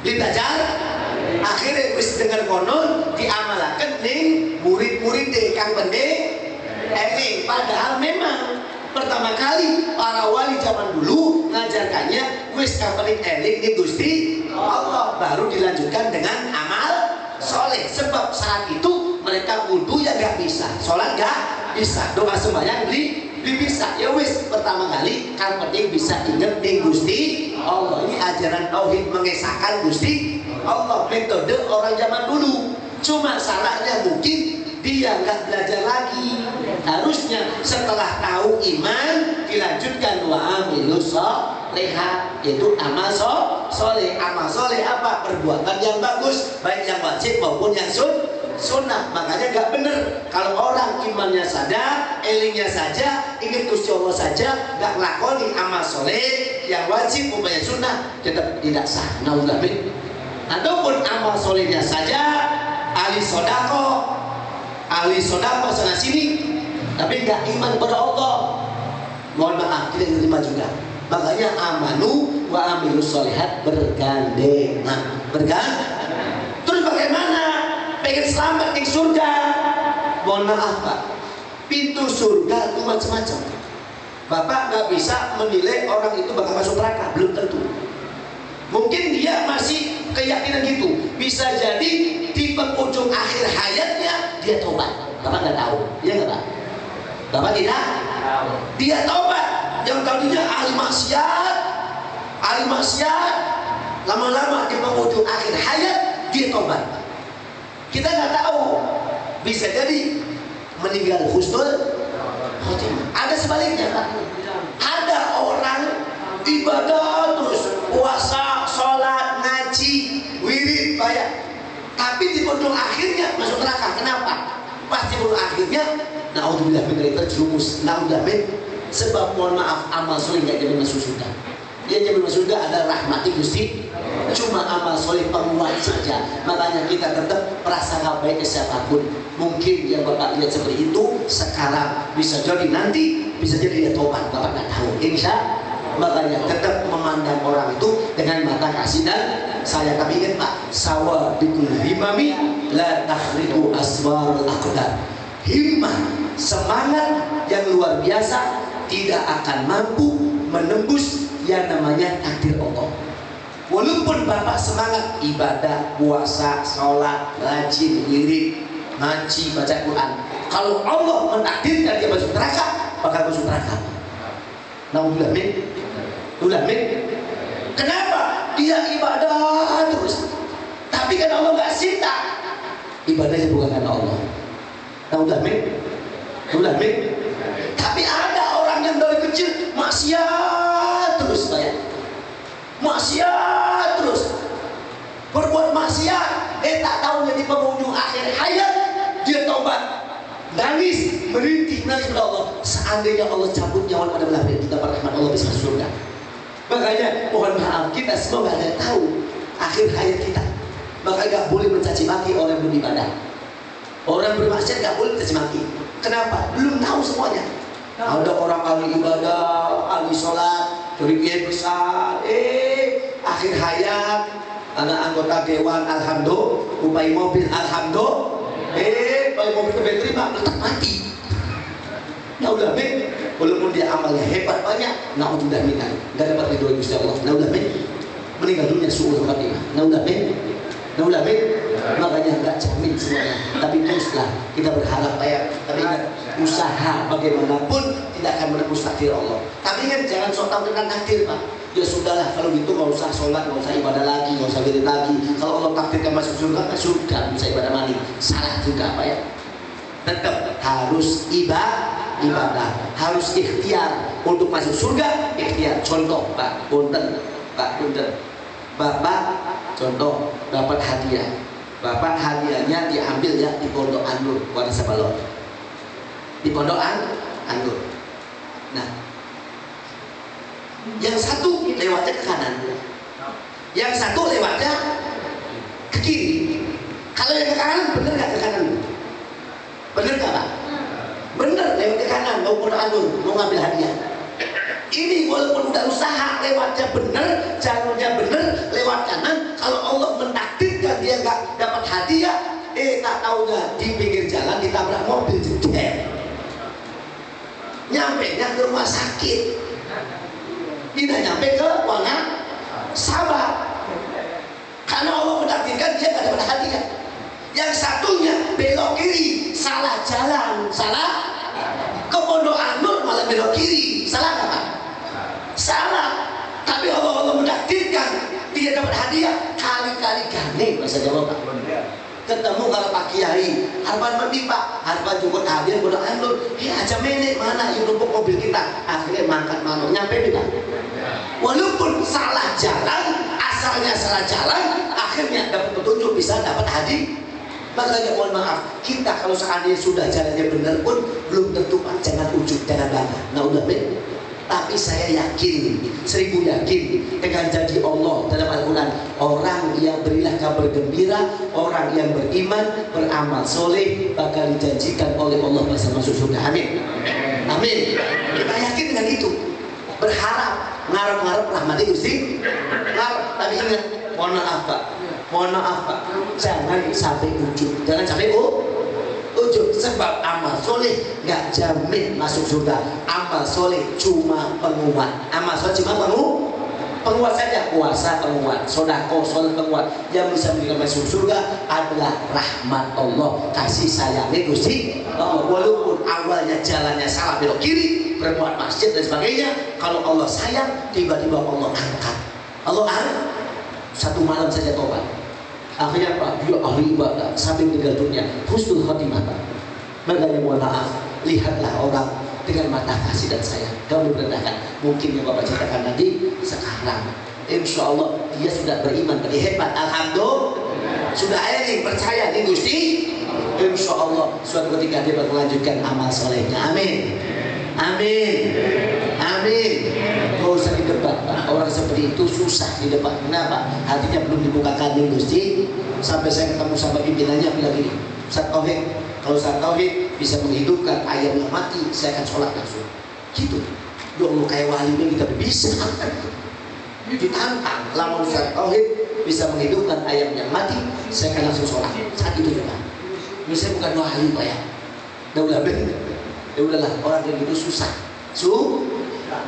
beli belajar. Akhirnya wis dengar konon diamalakan nih murid-murid deh kang bende eling. Padahal memang pertama kali para wali zaman dulu ngajarkannya wis gak pernah eling di Gusti Allah, baru dilanjutkan dengan amal soleh. Sebab saat itu mereka wudhu ya gak bisa, sholat gak bisa, doa sembahyang bisa. Ya wis pertama kali kan penting bisa ingat di Gusti Allah. Ini ajaran tauhid mengesahkan Gusti Allah, metode orang zaman dulu. Cuma salahnya mungkin dia nggak belajar lagi. Harusnya setelah tahu iman dilanjutkan wa amilus solihat, yaitu amal soleh. Amal soleh apa? Perbuatan yang bagus, baik yang wajib maupun yang sunnah. Makanya gak bener kalau orang imannya saja, elingnya saja, ingat Gusti Allah saja, gak lakoni amal soleh yang wajib maupun yang sunnah, tetap tidak sah. Naudzubillah. Ataupun amal solehnya saja ahli sodako sana sini, tapi gak iman pada Allah, mohon maaf tidak diterima juga. Makanya amanu wa amilus solihat bergandengan. Terus bagaimana? Pengen selamat di surga? Mohon maaf Pak, pintu surga itu macam-macam. Bapak nggak bisa menilai orang itu bakal masuk neraka, belum tentu. Mungkin dia masih keyakinan gitu. Bisa jadi di penghujung akhir hayatnya dia tobat. Bapak nggak tahu, iya nggak Pak? Bapak tidak tahu. Dia tobat, yang tadinya ahli maksiat, lama-lama di penghujung akhir hayat dia tobat. Kita nggak tahu, bisa jadi meninggal husnul khotimah. Ada sebaliknya, Pak. Ada orang ibadah terus, puasa, sholat, ngaji, wirid, banyak, tapi di penghujung akhirnya masuk neraka. Kenapa? Pasti penghujung akhirnya naudzubillah min terjerumus, naudzubillah min, sebab mohon maaf amal soleh nggak jadi masuk surga. Dia jadi masuk surga ada rahmati Gusti, cuma amal soleh penguat saja. Makanya kita tetap prasangka baik ke siapapun. Mungkin yang Bapak lihat seperti itu sekarang, bisa jadi nanti, bisa jadi dia tobat, Bapak nggak tahu. Insya. Makanya tetap memandang orang itu dengan mata kasih dan saya. Tapi ingat Pak, sawa bikul himami la takhridu aswar aqdar. Himmah, semangat yang luar biasa tidak akan mampu menembus yang namanya takdir Allah. Walaupun Bapak semangat ibadah, puasa, sholat, rajin, wirid, ngaji, baca Quran, kalau Allah mentakdirkan dia masuk neraka, bakal masuk neraka. Naudzubillah min. Kenapa? Dia ibadah terus, tapi kan Allah nggak cinta. Ibadahnya bukan karena Allah. Naudzubillah min. Tapi ada orang yang dari kecil maksiat terus, maksiat terus, berbuat maksiat, tak tahu di penghujung akhir hayat dia taubat, nangis, merintih, nangis kepada Allah. Seandainya Allah cabut nyawa pada belah dia, kita rahmat Allah bisa masuk surga. Makanya mohon maaf, kita semua nggak ada tahu akhir hayat kita. Maka nggak boleh mencaci maki orang beribadah, orang bermaksiat nggak boleh mencaci maki. Kenapa? Belum tahu semuanya. Ada orang ahli ibadah, ahli sholat, dari kiai besar, akhir hayat, anak anggota dewan, alhamdulillah, upai mobil, alhamdulillah, upai mobil kebet terima, tetap mati. Naudzubillah min, walaupun dia amalnya hebat banyak, naudzubillah min, nggak dapat ridho Gusti Allah. Naudzubillah min, meninggal dunia suul khatimah. Naudzubillah min. Makanya nggak jamin semuanya, tapi teruslah kita berharap ya. Tapi ingat, usaha bagaimanapun tidak akan menembus takdir Allah. Tapi ingat, jangan sok tahu tentang takdir Pak. Ya sudahlah, kalau gitu nggak usah sholat, nggak usah ibadah lagi, nggak usah wirid lagi. Kalau Allah takdirkan masuk surga, kan surga, bisa ibadah mandi. Salah juga Pak ya. Tetap harus ibadah, harus ikhtiar untuk masuk surga. Ikhtiar. Contoh Pak, punten. Bapak contoh dapat hadiah, Bapak hadiahnya diambil ya di Pondok Anur, Warsa Balon, di Pondok Anur. Nah, yang satu lewatnya ke kanan, yang satu lewatnya ke kiri. Kalau yang ke kanan bener nggak ke kanan? Bener nggak Pak? Bener, lewat ke kanan mau Pondok Anur, mau ngambil hadiah. Ini walaupun udah usaha lewatnya bener, jalurnya bener, lewat kanan, kalau Allah mentakdirkan dia nggak dapat hadiah, tak taunya di pinggir jalan ditabrak mobil jeder, nyampe nya ke rumah sakit, tidak nyampe ke sabar, karena Allah mentakdirkan dia nggak dapat hadiah. Yang satunya belok kiri, salah jalan, ke Pondok Anur malah belok kiri, salah nggak Pak? Salah. Tapi Allah mentakdirkan dia dapat hadiah, kali-kali gandeng bahasa Jawa Pak. Ketemu kalau Pak Kiai, harapan mandi Pak, harapan jemput hadiah Pondok Anur, aja menek mana yang numpuk mobil kita, akhirnya mangkat manuk nyampe kita. Walaupun salah jalan, asalnya salah jalan, akhirnya dapat petunjuk, bisa dapat hadiah. Makanya mohon maaf, kita kalau seandainya sudah jalannya benar pun belum tentu Pak, jangan ujub, jangan bangga. Naudzubillah. Tapi saya yakin, 1000 yakin dengan janji Allah dalam Al-Quran, orang yang berilah kabar gembira, orang yang beriman, beramal soleh bakal dijanjikan oleh Allah bisa masuk surga. Amin. Amin. Kita yakin dengan itu. Berharap, ngarep-ngarep rahmati Gusti. Tapi ingat, mohon maaf Pak, jangan sampai ujub, jangan sampai ujub, sebab amal soleh nggak jamin masuk surga. Amal soleh cuma penguat, amal soleh cuma penguat saja, puasa penguat, sodako sholat penguat. Yang bisa memberikan masuk surga adalah rahmat Allah, kasih sayangnya Gusti Allah. Walaupun awalnya jalannya salah belok kiri, berbuat maksiat dan sebagainya. Kalau Allah sayang, tiba-tiba Allah angkat. Allah angkat. Satu malam saja tobat. Akhirnya Pak, dia ahli ibadah sampai meninggal dunia. Husnul khotimah Pak. Makanya mohon maaf, lihatlah orang dengan mata kasih dan sayang. Kamu merendahkan. Mungkin yang Bapak ceritakan nanti sekarang. Insya Allah dia sudah beriman, tadi hebat. Alhamdulillah. Sudah ini percaya nih Gusti. Insya Allah suatu ketika dia melanjutkan amal solehnya. Amin. Amin. Amin. Gak usah didebat Pak. Orang seperti itu susah didebat. Kenapa? Hatinya belum dibukakan nih Gusti. Sampai saya ketemu sama pimpinannya bilang gini, Ustaz Tauhid, kalau Ustaz Tauhid bisa menghidupkan ayam yang mati, saya akan sholat langsung. Gitu. Ya Allah, kayak walinya kita bisa. Ditantang. Lamun Ustaz Tauhid bisa menghidupkan ayam yang mati, saya akan langsung sholat. Saat itu juga. Ini saya bukan wali Pak ya. Ya udahlah, orang yang gitu susah.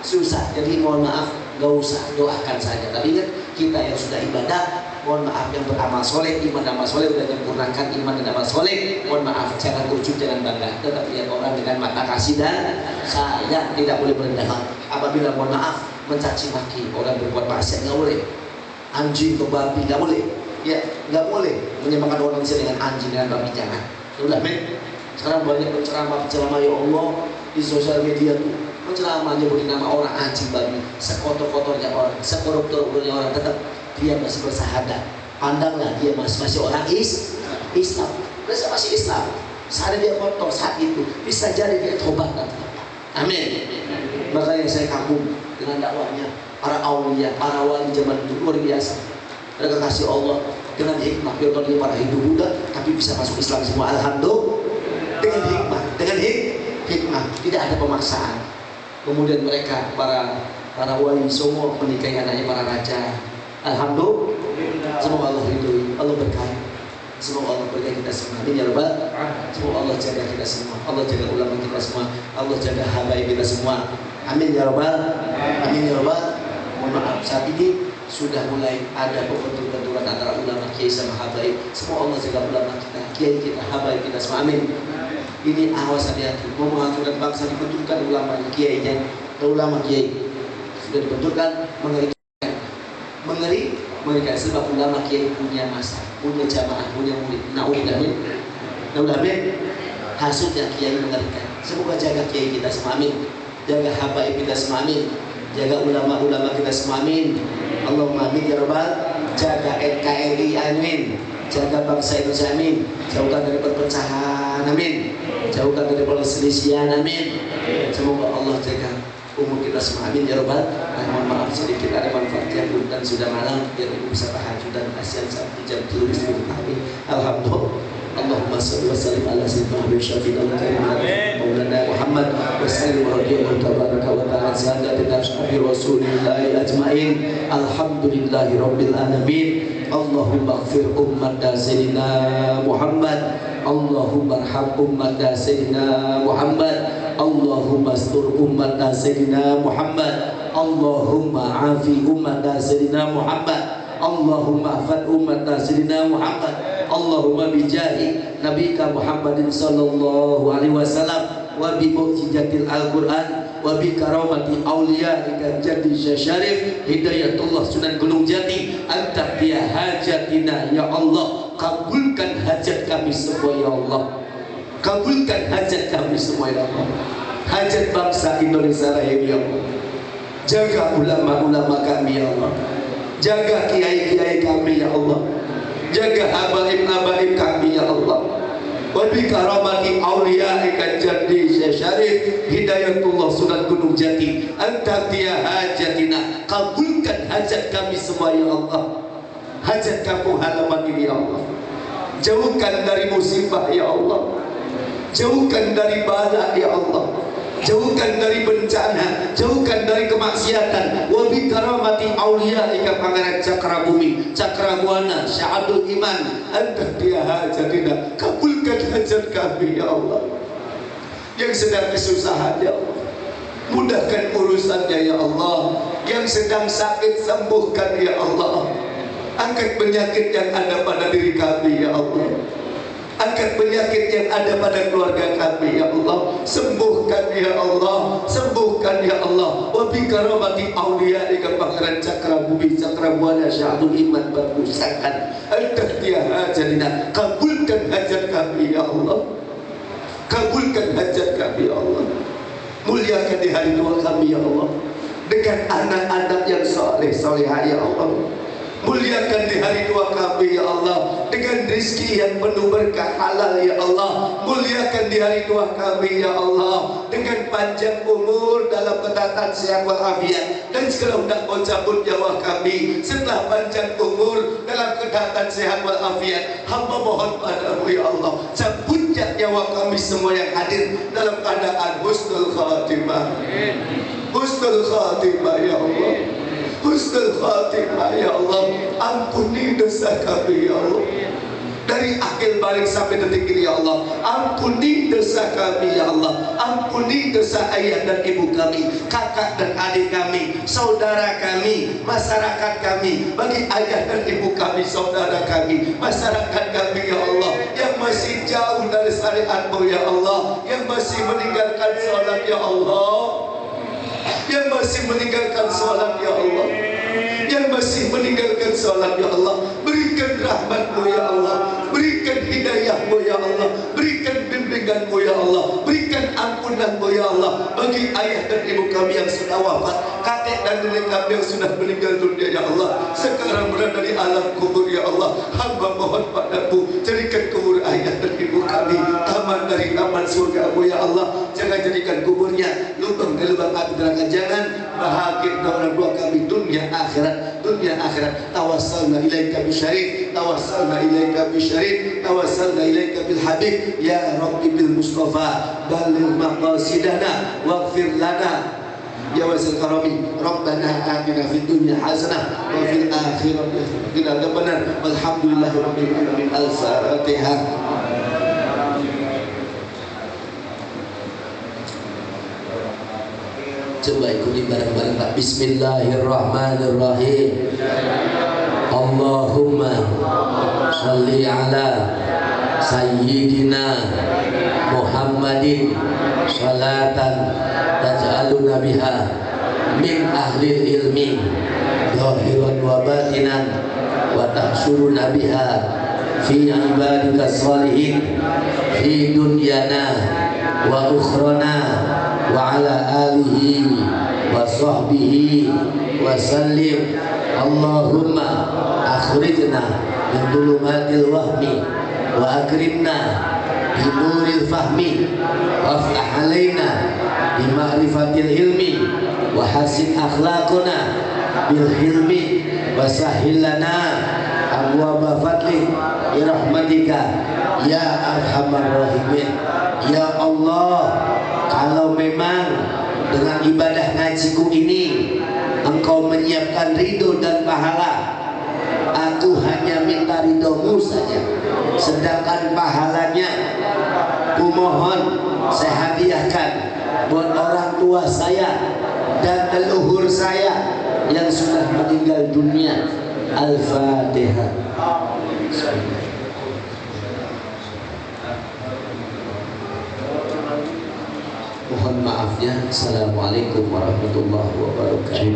Susah. Jadi mohon maaf, gak usah, doakan saja. Tapi ingat, kita yang sudah ibadah, mohon maaf, yang beramal soleh, iman dan amal soleh udah menyempurnakan iman dan amal soleh. Mohon maaf, jangan ujub, jangan bangga. Tetap lihat orang dengan mata kasih dan sayang, tidak boleh merendahkan. Apabila mohon maaf mencaci maki, orang berbuat maksiat nggak boleh. Anjing atau babi nggak boleh. Ya, nggak boleh menyamakan orang dengan anjing dan babi, jangan. Udah, men. Sekarang banyak penceramah ya Allah di sosial media tuh, penceramah nyebutin nama orang anjing babi, sekotor-kotornya orang, sekoruptor-koruptornya orang, tetap dia masih bersahadat. Pandanglah dia masih orang Islam. Dia masih Islam. Saat dia kotor saat itu, bisa jadi dia tobat nanti. Amin. Makanya saya kagum dengan dakwahnya para aulia, para wali zaman itu luar biasa. Mereka kasih Allah dengan hikmah. Contohnya para Hindu Buddha, tapi bisa masuk Islam semua. Alhamdulillah. Dengan hikmah, tidak ada pemaksaan. Kemudian mereka para wali songo menikahi anaknya para raja. Alhamdulillah. Semoga Allah ridhoi, Allah berkahi. Semoga Allah berkahi kita semua. Amin ya rabbal. Semoga Allah jaga kita semua. Allah jaga ulama kita semua. Allah jaga habaib kita semua. Amin ya rabbal. Amin ya rabbal. Mohon maaf, saat ini sudah mulai ada benturan antara ulama kiai sama habaib. Semoga Allah jaga ulama kita, kiai kita, habaib kita semua. Amin. Ini awas hati-hati. Mau menghancurkan bangsa dibenturkan ulama kiainya, ulama kiai sudah dibenturkan, mengerikan sebab ulama kiai punya masa, punya jamaah, punya murid. Naudzubillah. Hasutnya kiai mengerikan. Semoga jaga kiai kita semua. Amin. Jaga habaib kita semua. Amin. Jaga ulama-ulama kita semua. Amin. Allahumma amin ya rabbal. Jaga NKRI. Amin. Jaga bangsa Indonesia. Amin. Jauhkan dari perpecahan. Amin. Jauhkan dari perselisihan. Amin. Semoga Allah jaga umur kita semua. Amin ya rabbal. Mohon maaf sedikit ada manfaat yang dan sudah malam biar ibu bisa tahajud dan kasihan 1 jam dulu istirahat. Amin. Alhamdulillah. Allahumma salli wa sallim ala sayyidina Muhammad syafi'il karim Maulana Muhammad wa sallim wa radiyallahu tabaraka wa ta'ala sadatina syafi rasulillah ajmain. Alhamdulillahi rabbil alamin. Allahumma ighfir ummata sayyidina Muhammad. Allahumma arham ummata sayyidina Muhammad. Allahumma astur ummata sayyidina Muhammad. Allahumma afi ummata sayyidina Muhammad. Allahumma afad ummata sayyidina Muhammad. Allahumma bijahi nabika Muhammadin sallallahu alaihi wasallam wa bi mu'jizatil Al-Qur'an wa bi karamati auliyaika jadi syarif hidayatullah Sunan Gunung Jati anta biya hajatina ya Allah. Kabulkan hajat kami semua ya Allah. Kabulkan hajat kami semua ya Allah. Hajat bangsa Indonesia Raya ya Allah. Jaga ulama-ulama kami ya Allah. Jaga kiai-kiai kami ya Allah. Jaga habaib-habaib kami ya Allah. Wa bi karamati auliyaika jadi syarif hidayatullah Sunan Gunung Jati anta biya hajatina. Kabulkan hajat kami semua ya Allah. Hajat kampung halaman ini ya Allah. Jauhkan dari musibah ya Allah. Jauhkan dari bala ya Allah. Jauhkan dari bencana, jauhkan dari kemaksiatan. Wa bi karamati auliyaika Pangeran Cakrabumi, Cakrabuana, Syahadul Iman, anta biya hajatina. Kabulkan hajat kami ya Allah. Yang sedang kesusahan ya Allah, mudahkan urusannya ya Allah. Yang sedang sakit sembuhkan ya Allah. Angkat penyakit yang ada pada diri kami ya Allah. Angkat penyakit yang ada pada keluarga kami ya Allah. Sembuhkan ya Allah. Sembuh wa bi karamati awliyaika pangeran cakra bumi cakra buana sya'bul iman berpusatkan al-tahtiyah hajatina, kabulkan hajat kami ya Allah, kabulkan hajat kami ya Allah, muliakan di hari tua kami ya Allah dengan anak-anak yang soleh solehah ya Allah, muliakan di hari tua kami ya Allah dengan rizki yang penuh berkah halal ya Allah, muliakan di hari tua kami ya Allah dengan panjang umur dalam ketatan sehat walafiat, dan segala hendak kau cabut nyawa kami setelah panjang umur dalam ketatan sehat walafiat. Hamba mohon padamu ya Allah, cabutnya nyawa kami semua yang hadir dalam keadaan husnul khatimah, husnul khatimah ya Allah, husnul khatimah ya Allah. Ampuni dosa kami ya Allah, dari akhir balik sampai detik ini ya Allah. Ampuni dosa kami ya Allah, ampuni dosa ayah dan ibu kami, kakak dan adik kami, saudara kami, masyarakat kami, bagi ayah dan ibu kami, saudara kami, masyarakat kami ya Allah yang masih jauh dari syariat-Mu ya Allah, yang masih meninggalkan sholat ya Allah, yang masih meninggalkan sholat ya Allah, yang masih meninggalkan sholat ya Allah. Berikan rahmat-Mu ya Allah, berikan hidayah-Mu ya Allah, berikan bimbingan-Mu ya Allah, berikan ampunan-Mu ya Allah bagi ayah dan ibu kami yang sudah wafat, kakek dan nenek kami yang sudah meninggal dunia ya Allah, sekarang berada di alam kubur ya Allah. Hamba mohon padamu, jadikan kubur ayah dan ibu kami taman dari taman surga-Mu ya Allah. Jangan jadikan kuburnya lubang dari lubang api neraka. Jangan bahagia orang tua kami dunia akhirat, dunia akhirat. Tawassalna ilaika bisyarif, tawassalna ilaika bisyarif, tawassalna ilaika bil habib ya Rabbi bil Mustafa balil maqasidana waghfir lana ya wasil karami. Rabbana atina fid dunya hasanah wa fil akhirati qina adzabannar. Walhamdulillahi rabbil alamin. Al-Fatihah. Coba ikuti bareng-bareng Pak. Bismillahirrahmanirrahim. Allahumma sholli ala sayyidina Muhammadin salatan taj'aluna biha min ahli ilmi zahiran wa batinan wa tahsyuruna biha fi ibadika salihin fi dunyana wa ukhrana wa ala alihi wa sahbihi wa sallim. Allahumma akhrijna min dhulumatil wahmi wa akrimna bi nuril fahmi waftah alaina bi ma'rifatil ilmi wa hasin akhlaquna bil hilmi wa sahhil lana abwaaba fadlik bi rahmatika ya arhamar rahimin. Ya Allah, kalau memang dengan ibadah ngajiku ini Engkau menyiapkan ridho dan pahala, aku hanya minta ridhomu saja, sedangkan pahalanya kumohon saya hadiahkan buat orang tua saya dan leluhur saya yang sudah meninggal dunia. Al-Fatihah. Mohon maafnya. Assalamualaikum warahmatullahi wabarakatuh.